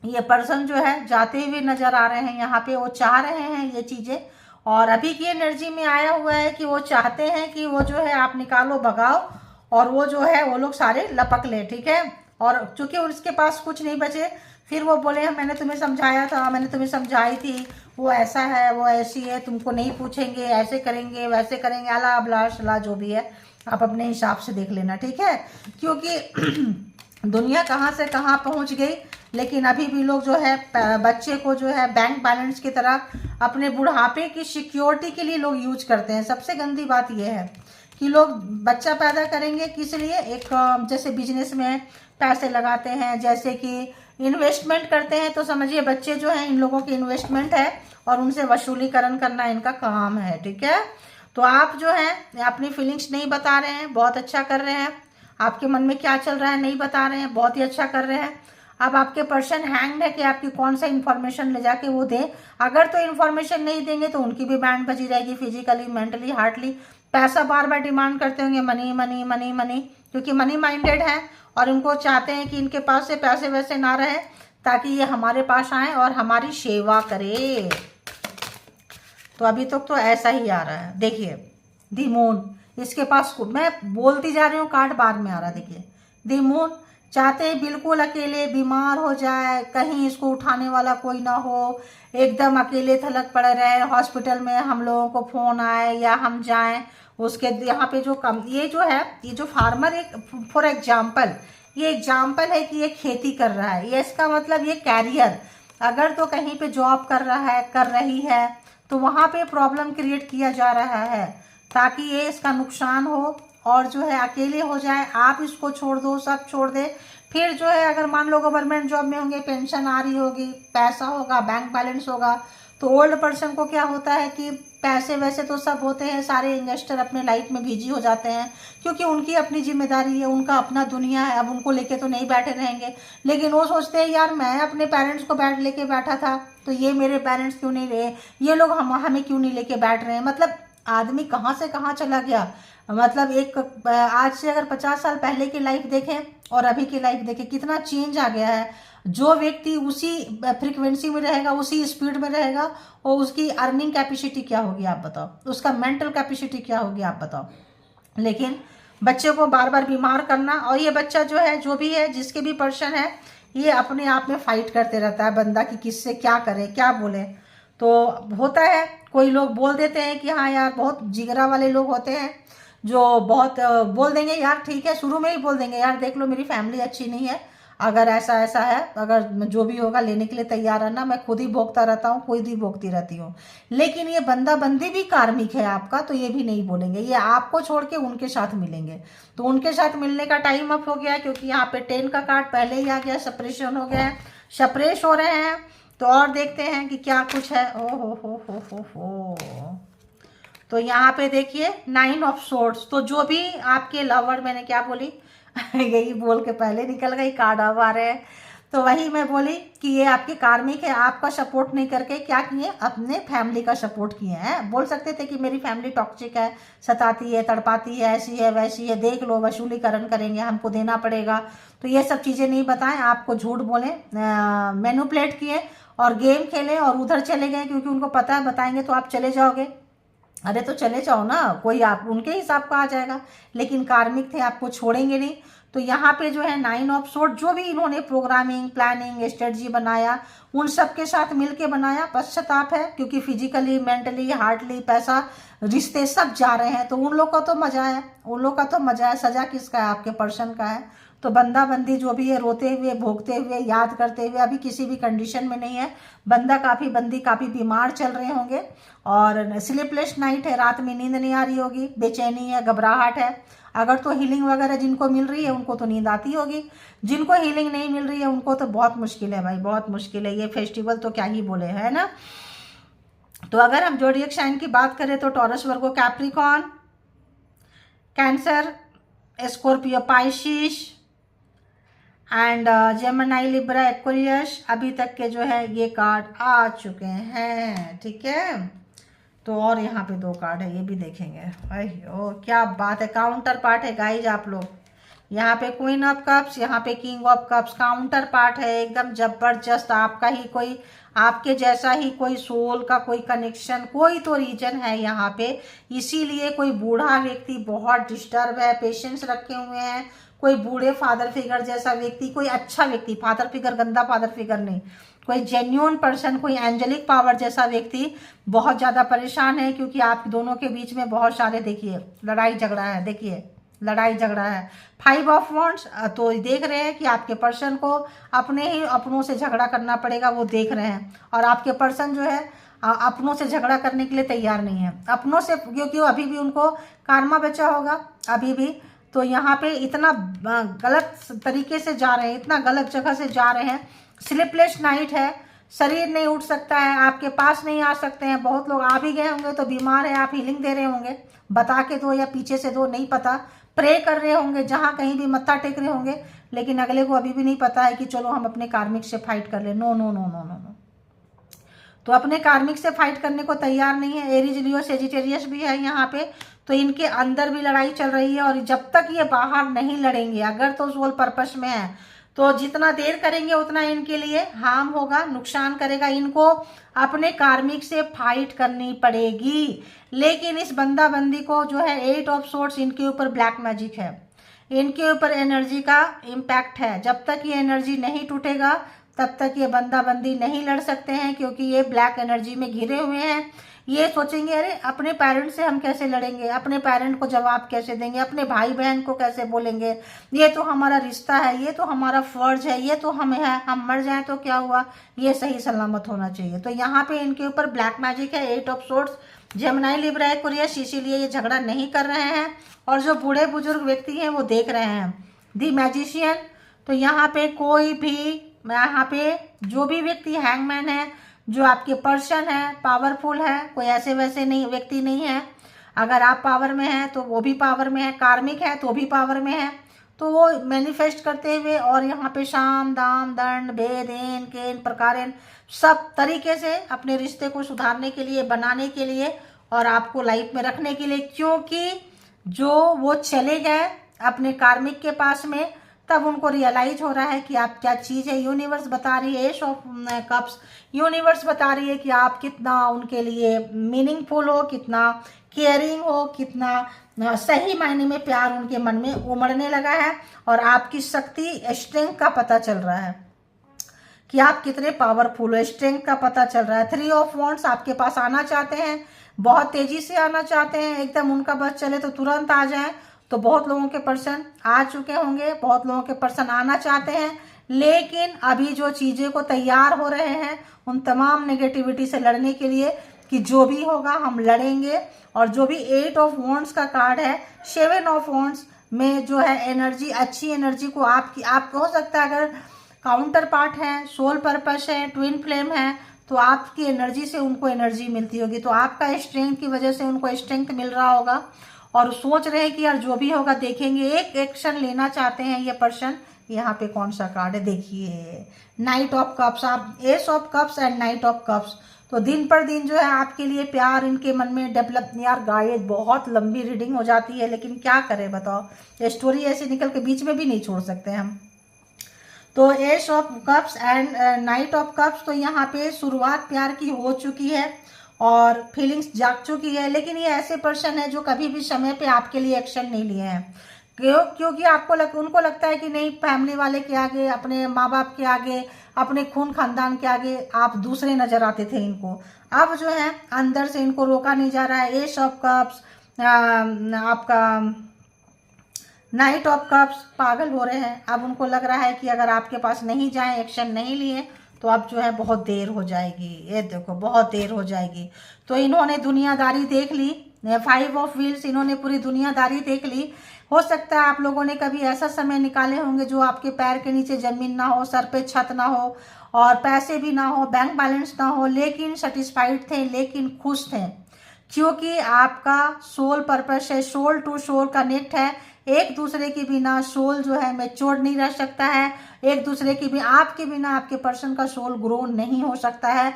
ये पर्सन जो है जाते हुए नजर आ रहे हैं यहाँ पे, वो चाह रहे हैं ये चीज़ें, और अभी की एनर्जी में आया हुआ है कि वो चाहते हैं कि वो जो है आप निकालो, भगाओ, और वो जो है वो लोग सारे लपक ले। ठीक है, और चूंकि उसके पास कुछ नहीं बचे, फिर वो बोले मैंने तुम्हें समझाया था, मैंने तुम्हें समझाई थी, वो ऐसा है, वो ऐसी है, तुमको नहीं पूछेंगे, ऐसे करेंगे, वैसे करेंगे, अला अबला शला जो भी है आप अपने हिसाब से देख लेना। ठीक है, क्योंकि दुनिया कहाँ से कहाँ पहुँच गई, लेकिन अभी भी लोग जो है बच्चे को जो है बैंक बैलेंस की तरह अपने बुढ़ापे की सिक्योरिटी के लिए लोग यूज करते हैं। सबसे गंदी बात यह है कि लोग बच्चा पैदा करेंगे किस लिए, एक जैसे बिजनेस में पैसे लगाते हैं, जैसे कि इन्वेस्टमेंट करते हैं, तो समझिए बच्चे जो हैं इन लोगों की इन्वेस्टमेंट है और उनसे वसूलीकरण करना इनका काम है। ठीक है, तो आप जो है अपनी फीलिंग्स नहीं बता रहे हैं, बहुत अच्छा कर रहे हैं। आपके मन में क्या चल रहा है नहीं बता रहे हैं, बहुत ही अच्छा कर रहे हैं। अब आपके पर्सन हैंग्ड है कि आपकी कौन सा इन्फॉर्मेशन ले जाके वो दे। अगर तो इन्फॉर्मेशन नहीं देंगे तो उनकी भी बैंड बजी रहेगी, फिजिकली, मेंटली, हार्टली। पैसा बार बार डिमांड करते होंगे, मनी मनी मनी मनी, क्योंकि मनी माइंडेड है और इनको चाहते हैं कि इनके पास से पैसे वैसे ना रहे, ताकि ये हमारे पास आए और हमारी सेवा करे। तो अभी तक तो ऐसा ही आ रहा है। देखिए दी मून, इसके पास मैं बोलती जा रही हूँ, कार्ड बाद में आ रहा है। देखिए दी मून चाहते हैं बिल्कुल अकेले, बीमार हो जाए, कहीं इसको उठाने वाला कोई ना हो, एकदम अकेले थलग पड़े रहे, हॉस्पिटल में हम लोगों को फोन आए या हम जाएं उसके यहाँ पे जो कम, ये जो है, ये जो फार्मर, एक फॉर एग्जाम्पल, ये एग्जाम्पल है कि ये खेती कर रहा है, ये इसका मतलब ये कैरियर, अगर तो कहीं पे जॉब कर रहा है, कर रही है, तो वहाँ पे प्रॉब्लम क्रिएट किया जा रहा है ताकि ये इसका नुकसान हो और जो है अकेले हो जाए। आप इसको छोड़ दो, सब छोड़ दे, फिर जो है अगर मान लो गवर्नमेंट जॉब में होंगे, पेंशन आ रही होगी, पैसा होगा, बैंक बैलेंस होगा, तो ओल्ड पर्सन को क्या होता है कि पैसे वैसे तो सब होते हैं, सारे इन्वेस्टर अपने लाइफ में बिजी हो जाते हैं, क्योंकि उनकी अपनी जिम्मेदारी है, उनका अपना दुनिया है, अब उनको लेके तो नहीं बैठे रहेंगे। लेकिन वो सोचते हैं यार मैं अपने पेरेंट्स को लेके बैठा था, तो ये मेरे पेरेंट्स क्यों नहीं रहे, ये लोग हमें क्यों नहीं लेके बैठ रहे हैं। मतलब आदमी कहाँ से कहाँ चला गया। मतलब एक आज से अगर 50 साल पहले की लाइफ देखें और अभी की लाइफ देखें, कितना चेंज आ गया है। जो व्यक्ति उसी फ्रीक्वेंसी में रहेगा, उसी स्पीड में रहेगा, और उसकी अर्निंग कैपेसिटी क्या होगी आप बताओ, उसका मेंटल कैपेसिटी क्या होगी आप बताओ। लेकिन बच्चे को बार बार बीमार करना, और ये बच्चा जो है, जो भी है, जिसके भी पर्सन है, ये अपने आप में फाइट करते रहता है बंदा कि किससे क्या करे, क्या बोले। तो होता है कोई लोग बोल देते हैं कि हाँ यार, बहुत जिगरा वाले लोग होते हैं जो बहुत बोल देंगे यार, ठीक है, शुरू में ही बोल देंगे यार देख लो मेरी फैमिली अच्छी नहीं है, अगर ऐसा ऐसा है, अगर जो भी होगा लेने के लिए तैयार है ना, मैं खुद ही भोगता रहता हूँ, खुद ही भोगती रहती हूँ। लेकिन ये बंदा बंदी भी कार्मिक है आपका, तो ये भी नहीं बोलेंगे, ये आपको छोड़ के उनके साथ मिलेंगे। तो उनके साथ मिलने का टाइम अप हो गया, क्योंकि यहाँ पे 10 का कार्ड पहले ही आ गया, सेपरेशन हो गया है, सेपरेट हो रहे हैं। तो और देखते हैं कि क्या कुछ है। ओ हो। तो यहाँ पे देखिए 9 ऑफ सोर्ड्स, तो जो भी आपके लवर, मैंने क्या बोली यही बोल के पहले निकल गई, कार्ड अब आ रहे हैं। तो वही मैं बोली कि ये आपके कार्मिक है, आपका सपोर्ट नहीं करके क्या किए, अपने फैमिली का सपोर्ट किए हैं। बोल सकते थे कि मेरी फैमिली टॉक्सिक है, सताती है, तड़पाती है, ऐसी है वैसी है, देख लो वसूलीकरण करेंगे, हमको देना पड़ेगा। तो ये सब चीज़ें नहीं बताएं, आपको झूठ बोले, मैनिपुलेट किए और गेम खेले और उधर चले गए, क्योंकि उनको पता है बताएंगे तो आप चले जाओगे। अरे तो चले जाओ ना, कोई आप उनके हिसाब का आ जाएगा। लेकिन कार्मिक थे, आपको छोड़ेंगे नहीं। तो यहाँ पे जो है 9 ऑफ सोर्ड, जो भी इन्होंने प्रोग्रामिंग, प्लानिंग, स्ट्रेटजी बनाया, उन सब के साथ मिलके बनाया। पश्चाताप है, क्योंकि फिजिकली, मेंटली, हार्टली, पैसा, रिश्ते सब जा रहे हैं। तो उन लोग का तो मजा है, उन लोग का तो मजा है। सजा किसका है? आपके पर्सन का है। तो बंदा बंदी जो भी है, रोते हुए, भोगते हुए, याद करते हुए, अभी किसी भी कंडीशन में नहीं है। बंदा काफ़ी, बंदी काफ़ी बीमार चल रहे होंगे और स्लीपलेस नाइट है, रात में नींद नहीं आ रही होगी, बेचैनी है, घबराहट है। अगर तो हीलिंग वगैरह जिनको मिल रही है उनको तो नींद आती होगी, जिनको हीलिंग नहीं मिल रही है उनको तो बहुत मुश्किल है भाई, बहुत मुश्किल है। ये फेस्टिवल तो क्या ही बोले, है ना। तो अगर हम ज़ोडिएक साइन की बात करें तो taurus, Virgo, Capricorn, cancer, Scorpio, Pisces and Gemini, Libra, Aquarius, अभी तक के जो है ये कार्ड आ चुके हैं। ठीक है, तो और यहाँ पे 2 कार्ड है, ये भी देखेंगे। अयो क्या बात है, काउंटर पार्ट है गाइज आप लोग। यहाँ पे क्वीन ऑफ कप्स, यहाँ पे king of cups, counter part है एकदम जबरदस्त। आपका ही कोई, आपके जैसा ही कोई सोल का कोई कनेक्शन, कोई तो रीजन है यहाँ पे। इसीलिए कोई बूढ़ा व्यक्ति बहुत डिस्टर्ब है, पेशेंस रखे हुए हैं। कोई बूढ़े फादर फिगर जैसा व्यक्ति, कोई अच्छा व्यक्ति, फादर फिगर, गंदा फादर फिगर नहीं, कोई जेन्युइन पर्सन, कोई एंजेलिक पावर जैसा व्यक्ति बहुत ज़्यादा परेशान है। क्योंकि आप दोनों के बीच में बहुत सारे, देखिए, लड़ाई झगड़ा है, देखिए लड़ाई झगड़ा है। 5 ऑफ वॉन्ड्स, तो देख रहे हैं कि आपके पर्सन को अपने ही अपनों से झगड़ा करना पड़ेगा, वो देख रहे हैं। और आपके पर्सन जो है अपनों से झगड़ा करने के लिए तैयार नहीं है, अपनों से, क्योंकि अभी भी उनको कार्मा बचा होगा अभी भी। तो यहाँ पे इतना गलत तरीके से जा रहे हैं, इतना गलत जगह से जा रहे हैं। स्लीपलेस नाइट है, शरीर नहीं उठ सकता है, आपके पास नहीं आ सकते हैं। बहुत लोग आ भी गए होंगे तो बीमार है, आप हीलिंग दे रहे होंगे, बता के दो या पीछे से दो, नहीं पता। प्रे कर रहे होंगे, जहाँ कहीं भी मत्था टेक रहे होंगे, लेकिन अगले को अभी भी नहीं पता है कि चलो हम अपने कार्मिक से फाइट कर ले। No no no no no no, तो अपने कार्मिक से फाइट करने को तैयार नहीं है। एरीज, लियो, सेजिटेरियस भी है यहाँ पे, तो इनके अंदर भी लड़ाई चल रही है। और जब तक ये बाहर नहीं लड़ेंगे, अगर तो सोल पर्पस में है, तो जितना देर करेंगे उतना इनके लिए हार्म होगा, नुकसान करेगा। इनको अपने कार्मिक से फाइट करनी पड़ेगी। लेकिन इस बंदा बंदी को जो है 8 ऑफ सोर्ड्स, इनके ऊपर ब्लैक मैजिक है, इनके ऊपर एनर्जी का इम्पैक्ट है। जब तक ये एनर्जी नहीं टूटेगा तब तक ये बंदा बंदी नहीं लड़ सकते हैं, क्योंकि ये ब्लैक एनर्जी में घिरे हुए हैं। ये सोचेंगे अरे अपने पेरेंट से हम कैसे लड़ेंगे, अपने पेरेंट को जवाब कैसे देंगे, अपने भाई बहन को कैसे बोलेंगे, ये तो हमारा रिश्ता है, ये तो हमारा फर्ज है, ये तो हमें है, हम मर जाएं तो क्या हुआ, ये सही सलामत होना चाहिए। तो यहाँ पे इनके ऊपर ब्लैक मैजिक है, 8 of swords, Gemini, Libra, Aquarius, इसीलिए ये झगड़ा नहीं कर रहे हैं। और जो बूढ़े बुजुर्ग व्यक्ति हैं वो देख रहे हैं। दी मैजिशियन, तो यहाँ पे कोई भी, यहाँ पे जो भी व्यक्ति हैंगमैन है, जो आपके पर्सन है, पावरफुल है, कोई ऐसे वैसे नहीं व्यक्ति नहीं है। अगर आप पावर में हैं तो वो भी पावर में है, कार्मिक है तो भी पावर में है। तो वो मैनिफेस्ट करते हुए, और यहाँ पे शाम, दाम, दंड, भेद, एन, केन, प्रकारेन, सब तरीके से अपने रिश्ते को सुधारने के लिए, बनाने के लिए, और आपको लाइफ में रखने के लिए। क्योंकि जो वो चले गए अपने कार्मिक के पास में, तब उनको रियलाइज हो रहा है कि आप क्या चीज़ है। यूनिवर्स बता रही है, एस ऑफ कप्स, यूनिवर्स बता रही है कि आप कितना उनके लिए मीनिंगफुल हो, कितना केयरिंग हो, कितना सही मायने में प्यार उनके मन में उमड़ने लगा है। और आपकी शक्ति, स्ट्रेंथ का पता चल रहा है कि आप कितने पावरफुल हो, स्ट्रेंथ का पता चल रहा है। 3 ऑफ वॉन्ड्स आपके पास आना चाहते हैं, बहुत तेजी से आना चाहते हैं, एकदम उनका बस चले तो तुरंत आ जाए। तो बहुत लोगों के पर्सन आ चुके होंगे, बहुत लोगों के पर्सन आना चाहते हैं। लेकिन अभी जो चीज़ें को तैयार हो रहे हैं उन तमाम नेगेटिविटी से लड़ने के लिए, कि जो भी होगा हम लड़ेंगे। और जो भी 8 ऑफ वॉन्ड्स का कार्ड है, 7 ऑफ वॉन्ड्स में जो है एनर्जी, अच्छी एनर्जी को आपको हो सकता है, अगर काउंटर पार्ट है, सोल पर्पस है, ट्विन फ्लेम है, तो आपकी एनर्जी से उनको एनर्जी मिलती होगी। तो आपका स्ट्रेंथ की वजह से उनको स्ट्रेंथ मिल रहा होगा, और सोच रहे हैं कि यार जो भी होगा देखेंगे। एक एक्शन लेना चाहते हैं ये पर्सन यहाँ पे कौन सा कार्ड है देखिए, नाइट ऑफ कप्स। आप S of cups and night of cups, तो दिन पर दिन जो है आपके लिए प्यार इनके मन में डेवलप। यार गाइस बहुत लंबी रीडिंग हो जाती है, लेकिन क्या करें बताओ, ये स्टोरी ऐसी निकल के बीच में भी नहीं छोड़ सकते हम। तो S of cups and night of cups, तो यहाँ पे शुरुआत प्यार की हो चुकी है और फीलिंग्स जाग चुकी है, लेकिन ये ऐसे पर्सन है जो कभी भी समय पे आपके लिए एक्शन नहीं लिए हैं। क्योंकि उनको लगता है कि नहीं, फैमिली वाले के आगे, अपने माँ बाप के आगे, अपने खून खानदान के आगे आप दूसरे नजर आते थे इनको। अब जो है अंदर से इनको रोका नहीं जा रहा है। एस ऑफ कप्स, आपका नाइट ऑफ कप्स पागल हो रहे हैं। अब उनको लग रहा है कि अगर आपके पास नहीं जाए, एक्शन नहीं लिए, तो अब जो है बहुत देर हो जाएगी। ये देखो बहुत देर हो जाएगी। तो इन्होंने दुनियादारी देख ली, 5 ऑफ व्हील्स, इन्होंने पूरी दुनियादारी देख ली। हो सकता है आप लोगों ने कभी ऐसा समय निकाले होंगे जो आपके पैर के नीचे जमीन ना हो, सर पे छत ना हो और पैसे भी ना हो, बैंक बैलेंस ना हो, लेकिन सेटिस्फाइड थे, लेकिन खुश थे, क्योंकि आपका सोल पर्पस है, सोल टू सोल कनेक्ट है। एक दूसरे के बिना सोल जो है मैच्योर नहीं रह सकता है। एक दूसरे के भी, आपके बिना आपके पर्सन का सोल ग्रो नहीं हो सकता है।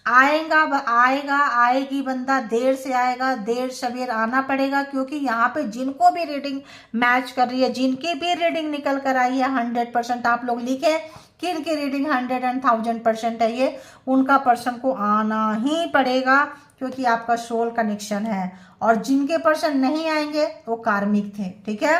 आएगी बंदा, देर से आएगा, देर सवेर आना पड़ेगा, क्योंकि यहाँ पे जिनको भी रीडिंग मैच कर रही है, जिनकी भी रीडिंग निकल कर आई है 100%, आप लोग लिखे किन की रीडिंग 100 and 1000% है, ये उनका पर्सन को आना ही पड़ेगा, क्योंकि आपका सोल कनेक्शन है। और जिनके पर्सन नहीं आएंगे वो कार्मिक थे, ठीक है,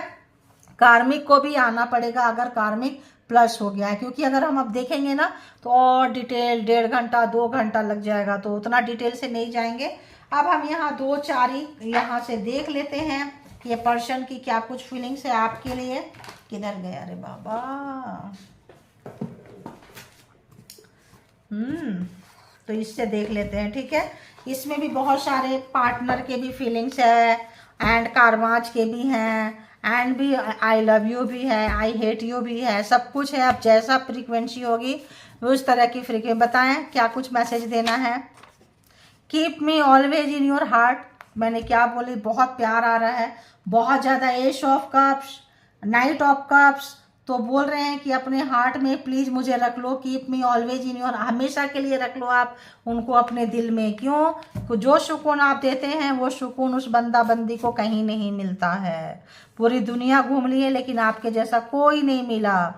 कार्मिक को भी आना पड़ेगा अगर कार्मिक प्लस हो गया है। क्योंकि अगर हम अब देखेंगे ना तो और डिटेल 1.5 घंटा 2 घंटा लग जाएगा, तो उतना डिटेल से नहीं जाएंगे। अब हम यहाँ 2 चारी यहाँ से देख लेते हैं ये पर्सन की क्या कुछ फीलिंग्स है आपके लिए। किधर गया, अरे बाबा, तो इससे देख लेते हैं, ठीक है। इसमें भी बहुत सारे पार्टनर के भी फीलिंग्स है एंड कारवाज के भी हैं एंड भी आई लव यू भी है, आई हेट यू भी है, सब कुछ है। अब जैसा फ्रीक्वेंसी होगी उस तरह की फ्रीक्वेंसी बताएं क्या कुछ मैसेज देना है। Keep me always in your heart, मैंने क्या बोली, बहुत प्यार आ रहा है, बहुत ज़्यादा। S of cups, night of cups, तो बोल रहे हैं कि अपने हार्ट में प्लीज़ मुझे रख लो, keep me always in your, हमेशा के लिए रख लो आप उनको अपने दिल में। क्यों? तो जो सुकून आप देते हैं वो सुकून उस बंदा बंदी को कहीं नहीं मिलता है। पूरी दुनिया घूम ली है लेकिन आपके जैसा कोई नहीं मिला।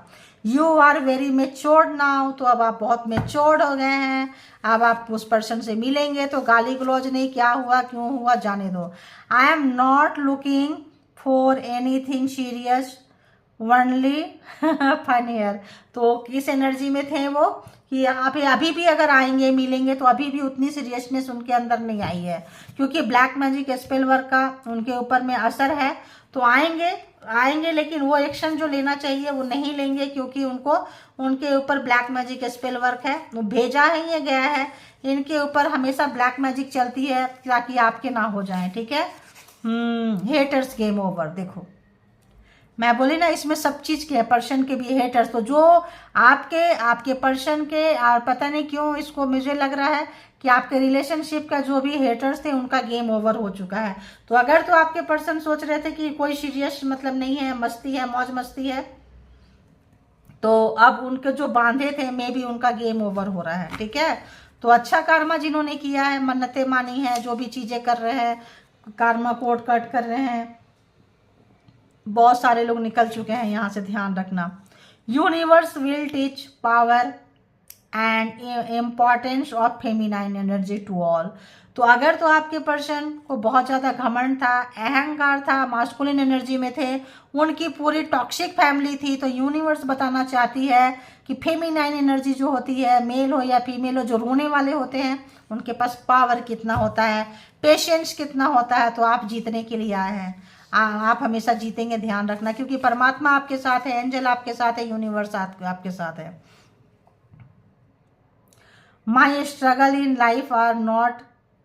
You are very matured now, तो अब आप बहुत मेच्योर्ड हो गए हैं। अब आप उस पर्सन से मिलेंगे तो गाली गलौज नहीं, क्या हुआ क्यों हुआ जाने दो। I am not looking for anything serious, only funnier. तो किस एनर्जी में थे वो कि आप अभी भी अगर आएंगे मिलेंगे तो अभी भी उतनी सीरियसनेस उनके अंदर नहीं आई है, क्योंकि ब्लैक मैजिक स्पेल वर्क का उनके ऊपर में असर है। तो आएंगे लेकिन वो एक्शन जो लेना चाहिए वो नहीं लेंगे, क्योंकि उनको उनके ऊपर ब्लैक मैजिक स्पेल वर्क है, वो भेजा है, ये गया है, इनके ऊपर हमेशा ब्लैक मैजिक चलती है ताकि आपके ना हो जाए, ठीक है। हेटर्स गेम ओवर, देखो मैं बोली ना इसमें सब चीज के पर्सन के भी हेटर्स, तो जो आपके पर्सन के, और पता नहीं क्यों इसको मुझे लग रहा है कि आपके रिलेशनशिप का जो भी हेटर्स थे उनका गेम ओवर हो चुका है। तो अगर तो आपके पर्सन सोच रहे थे कि कोई सीरियस मतलब नहीं है, मस्ती है, मौज मस्ती है, तो अब उनके जो बांधे थे मे भी उनका गेम ओवर हो रहा है, ठीक है। तो अच्छा कर्मा जिन्होंने किया है, मन्नतें मानी है, जो भी चीजें कर रहे हैं, कर्मा कोड कट कर रहे हैं, बहुत सारे लोग निकल चुके हैं यहाँ से, ध्यान रखना। Universe will teach power and importance of feminine energy to all. तो अगर तो आपके पर्सन को बहुत ज़्यादा घमंड था, अहंकार था, मास्कुलिन एनर्जी में थे, उनकी पूरी टॉक्सिक फैमिली थी, तो यूनिवर्स बताना चाहती है कि फेमिनाइन एनर्जी जो होती है, मेल हो या फीमेल हो, जो रोने वाले होते हैं उनके पास पावर कितना होता है, पेशेंस कितना होता है। तो आप जीतने के लिए आए हैं, आप हमेशा जीतेंगे, ध्यान रखना, क्योंकि परमात्मा आपके साथ है, एंजल आपके साथ है, यूनिवर्स आपके साथ है। My struggle in life are not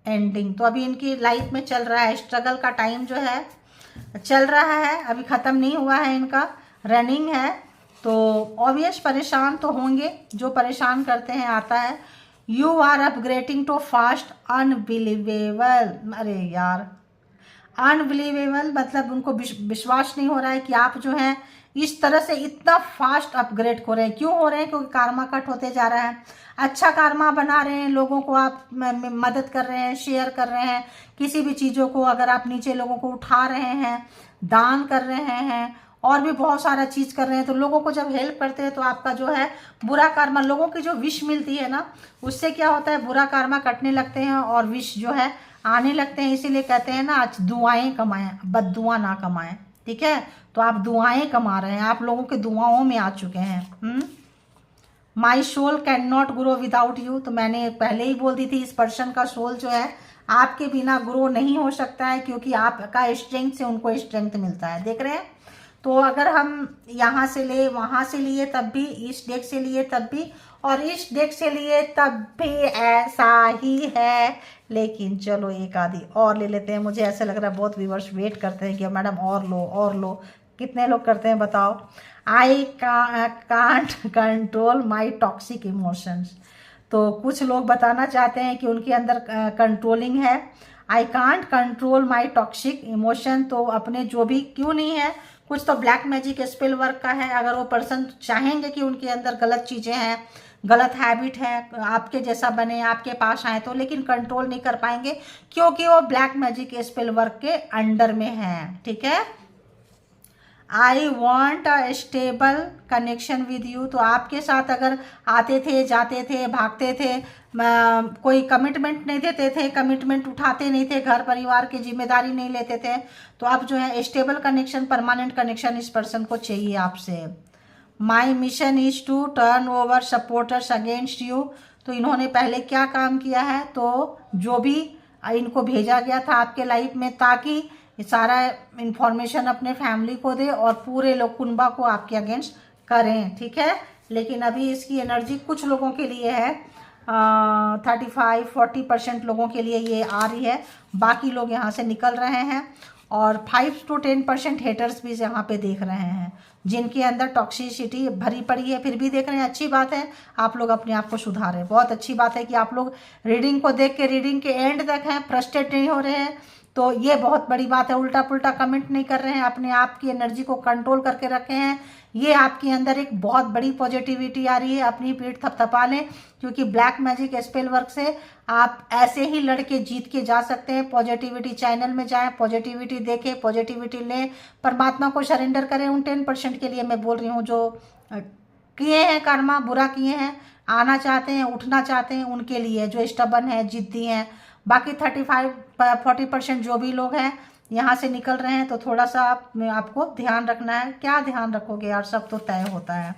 ending, तो अभी इनकी लाइफ में चल रहा है स्ट्रगल का टाइम, जो है चल रहा है, अभी ख़त्म नहीं हुआ है, इनका रनिंग है। तो ऑब्वियस परेशान तो होंगे, जो परेशान करते हैं आता है। You are upgrading to fast unbelievable, अरे यार अनबिलीवेबल मतलब उनको विश्वास नहीं हो रहा है कि आप जो हैं इस तरह से इतना फास्ट अपग्रेड हो रहे हैं। क्यों हो रहे हैं? क्योंकि कार्मा कट होते जा रहा है। अच्छा कार्मा बना रहे हैं, लोगों को आप मदद कर रहे हैं, शेयर कर रहे हैं किसी भी चीज़ों को। अगर आप नीचे लोगों को उठा रहे हैं, दान कर रहे हैं और भी बहुत सारा चीज़ कर रहे हैं, तो लोगों को जब हेल्प करते हैं तो आपका जो है बुरा कार्मा, लोगों की जो विश मिलती है ना, उससे क्या होता है, बुरा कार्मा कटने लगते हैं और विश जो है आने लगते हैं। इसीलिए कहते हैं ना, आज दुआएं कमाएं, बद्दुआ ना कमाएं। ठीक है, तो आप दुआएं कमा रहे हैं, आप लोगों के दुआओं में आ चुके हैं। My soul can not grow without you, तो मैंने पहले ही बोल दी थी, इस पर्सन का सोल जो है आपके बिना ग्रो नहीं हो सकता है, क्योंकि आपका स्ट्रेंथ से उनको स्ट्रेंथ मिलता है। देख रहे हैं? तो अगर हम यहाँ से ले, वहाँ से लिए तब भी, इस डेक से लिए तब भी, और इस डेक से लिए तब भी ऐसा ही है। लेकिन चलो एक आधी और ले लेते हैं। मुझे ऐसा लग रहा है बहुत व्यूअर्स वेट करते हैं कि मैडम और लो और लो। कितने लोग करते हैं बताओ? I can't control my toxic emotions. तो कुछ लोग बताना चाहते हैं कि उनके अंदर कंट्रोलिंग है। I can't control my toxic emotion, तो अपने जो भी, क्यों नहीं है, कुछ तो ब्लैक मैजिक स्पेल वर्क का है। अगर वो पर्सन चाहेंगे कि उनके अंदर गलत चीज़ें हैं, गलत हैबिट है, आपके जैसा बने, आपके पास आए तो, लेकिन कंट्रोल नहीं कर पाएंगे क्योंकि वो ब्लैक मैजिक स्पेल वर्क के अंडर में है। ठीक है, I want a stable connection with you, तो आपके साथ अगर आते थे, जाते थे, भागते थे, कोई कमिटमेंट नहीं देते थे, कमिटमेंट उठाते नहीं थे, घर परिवार की जिम्मेदारी नहीं लेते थे, तो अब जो है स्टेबल कनेक्शन, परमानेंट कनेक्शन इस पर्सन को चाहिए आपसे। My mission is to turn over supporters against you, तो इन्होंने पहले क्या काम किया है, तो जो भी इनको भेजा गया था आपके लाइफ में, ताकि सारा इन्फॉर्मेशन अपने फैमिली को दे और पूरे लोग कुनबा को आपके अगेंस्ट करें। ठीक है, लेकिन अभी इसकी एनर्जी कुछ लोगों के लिए है, 35-40% लोगों के लिए ये आ रही है, बाकी लोग यहाँ से निकल रहे हैं। और 5 to 10% हेटर्स भी यहाँ पे देख रहे हैं, जिनके अंदर टॉक्सिसिटी भरी पड़ी है, फिर भी देख रहे हैं। अच्छी बात है, आप लोग अपने आप को सुधारें। बहुत अच्छी बात है कि आप लोग रीडिंग को देख के रीडिंग के एंड तक हैं, फ्रस्ट्रेट नहीं हो रहे हैं, तो ये बहुत बड़ी बात है। उल्टा पुल्टा कमेंट नहीं कर रहे हैं, अपने आप की एनर्जी को कंट्रोल करके रखे हैं। ये आपके अंदर एक बहुत बड़ी पॉजिटिविटी आ रही है। अपनी पीठ थपथपा लें, क्योंकि ब्लैक मैजिक स्पेल वर्क से आप ऐसे ही लड़के जीत के जा सकते हैं। पॉजिटिविटी चैनल में जाएं, पॉजिटिविटी देखें, पॉजिटिविटी लें, परमात्मा को सरेंडर करें। उन 10% के लिए मैं बोल रही हूँ जो किए हैं कर्मा, बुरा किए हैं, आना चाहते हैं, उठना चाहते हैं, उनके लिए, जो स्टबन है, जिद्दी हैं। बाकी 35-40% जो भी लोग हैं यहाँ से निकल रहे हैं, तो थोड़ा सा आपको ध्यान रखना है। क्या ध्यान रखोगे यार, सब तो तय होता है।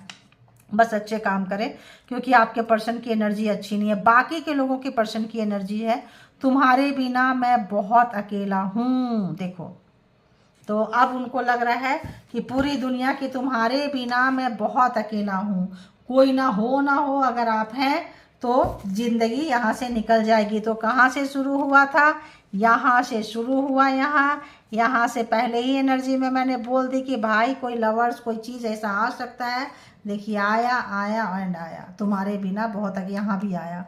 बस अच्छे काम करें, क्योंकि आपके पर्सन की एनर्जी अच्छी नहीं है, बाकी के लोगों की पर्सन की एनर्जी है। तुम्हारे बिना मैं बहुत अकेला हूँ, देखो। तो अब उनको लग रहा है कि पूरी दुनिया की तुम्हारे बिना मैं बहुत अकेला हूँ, कोई ना हो अगर आप हैं तो जिंदगी यहाँ से निकल जाएगी। तो कहाँ से शुरू हुआ था? यहाँ से शुरू हुआ। यहाँ से पहले ही एनर्जी में मैंने बोल दी कि भाई कोई लवर्स, कोई चीज़ ऐसा आ सकता है। देखिए आया एंड आया, तुम्हारे बिना बहुत आगे, यहाँ भी आया।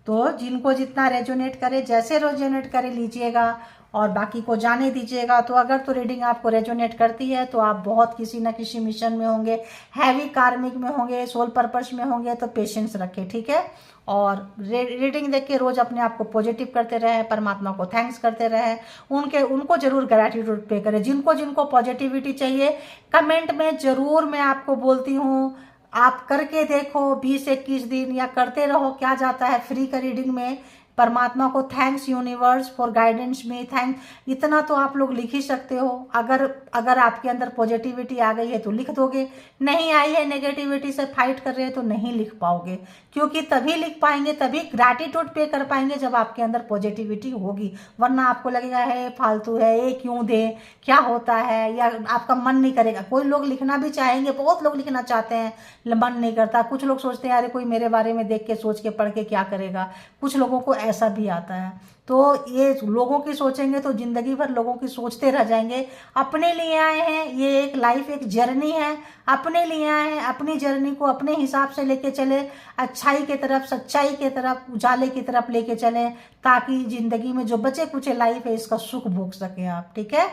तो जिनको जितना रेजोनेट करे, जैसे रेजोनेट करे लीजिएगा, और बाकी को जाने दीजिएगा। तो अगर तो रीडिंग आपको रेजोनेट करती है तो आप बहुत किसी न किसी मिशन में होंगे, हैवी कार्मिक में होंगे, सोल पर्पस में होंगे, तो पेशेंस रखें। ठीक है, और रीडिंग देख के रोज अपने आप को पॉजिटिव करते रहे, परमात्मा को थैंक्स करते रहे, उनको जरूर ग्रैटिट्यूड पे करें। जिनको पॉजिटिविटी चाहिए, कमेंट में जरूर मैं आपको बोलती हूँ, आप करके देखो 20-21 दिन, या करते रहो, क्या जाता है। फ्री का रीडिंग में परमात्मा को थैंक्स यूनिवर्स फॉर गाइडेंस में, थैंक, इतना तो आप लोग लिख ही सकते हो। अगर आपके अंदर पॉजिटिविटी आ गई है तो लिख दोगे, नहीं आई है, नेगेटिविटी से फाइट कर रहे हैं तो नहीं लिख पाओगे, क्योंकि तभी लिख पाएंगे, तभी ग्रैटिट्यूड पे कर पाएंगे जब आपके अंदर पॉजिटिविटी होगी। वरना आपको लगेगा है फालतू है, ये क्यों दे, क्या होता है, या आपका मन नहीं करेगा। कोई लोग लिखना भी चाहेंगे, बहुत लोग लिखना चाहते हैं, मन नहीं करता। कुछ लोग सोचते हैं अरे कोई मेरे बारे में देख के, सोच के, पढ़ के क्या करेगा। कुछ लोगों को ऐसा भी आता है। तो ये लोगों की सोचेंगे तो जिंदगी भर लोगों की सोचते रह जाएंगे। अपने लिए आए हैं, ये एक लाइफ, एक जर्नी है, अपने लिए आए हैं। अपनी जर्नी को अपने हिसाब से लेके चले, अच्छाई के तरफ, सच्चाई के तरफ, उजाले की तरफ लेके चलें, ताकि जिंदगी में जो बचे कुचे लाइफ है इसका सुख भोग सकें आप। ठीक है,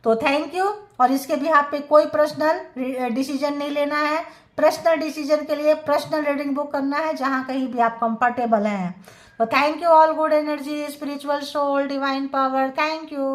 तो थैंक यू। और इसके भी आप पे कोई पर्सनल डिसीजन नहीं लेना है। पर्सनल डिसीजन के लिए पर्सनल रीडिंग बुक करना है, जहाँ कहीं भी आप कंफर्टेबल हैं। तो thank you all, good energy, spiritual soul, divine power, thank you.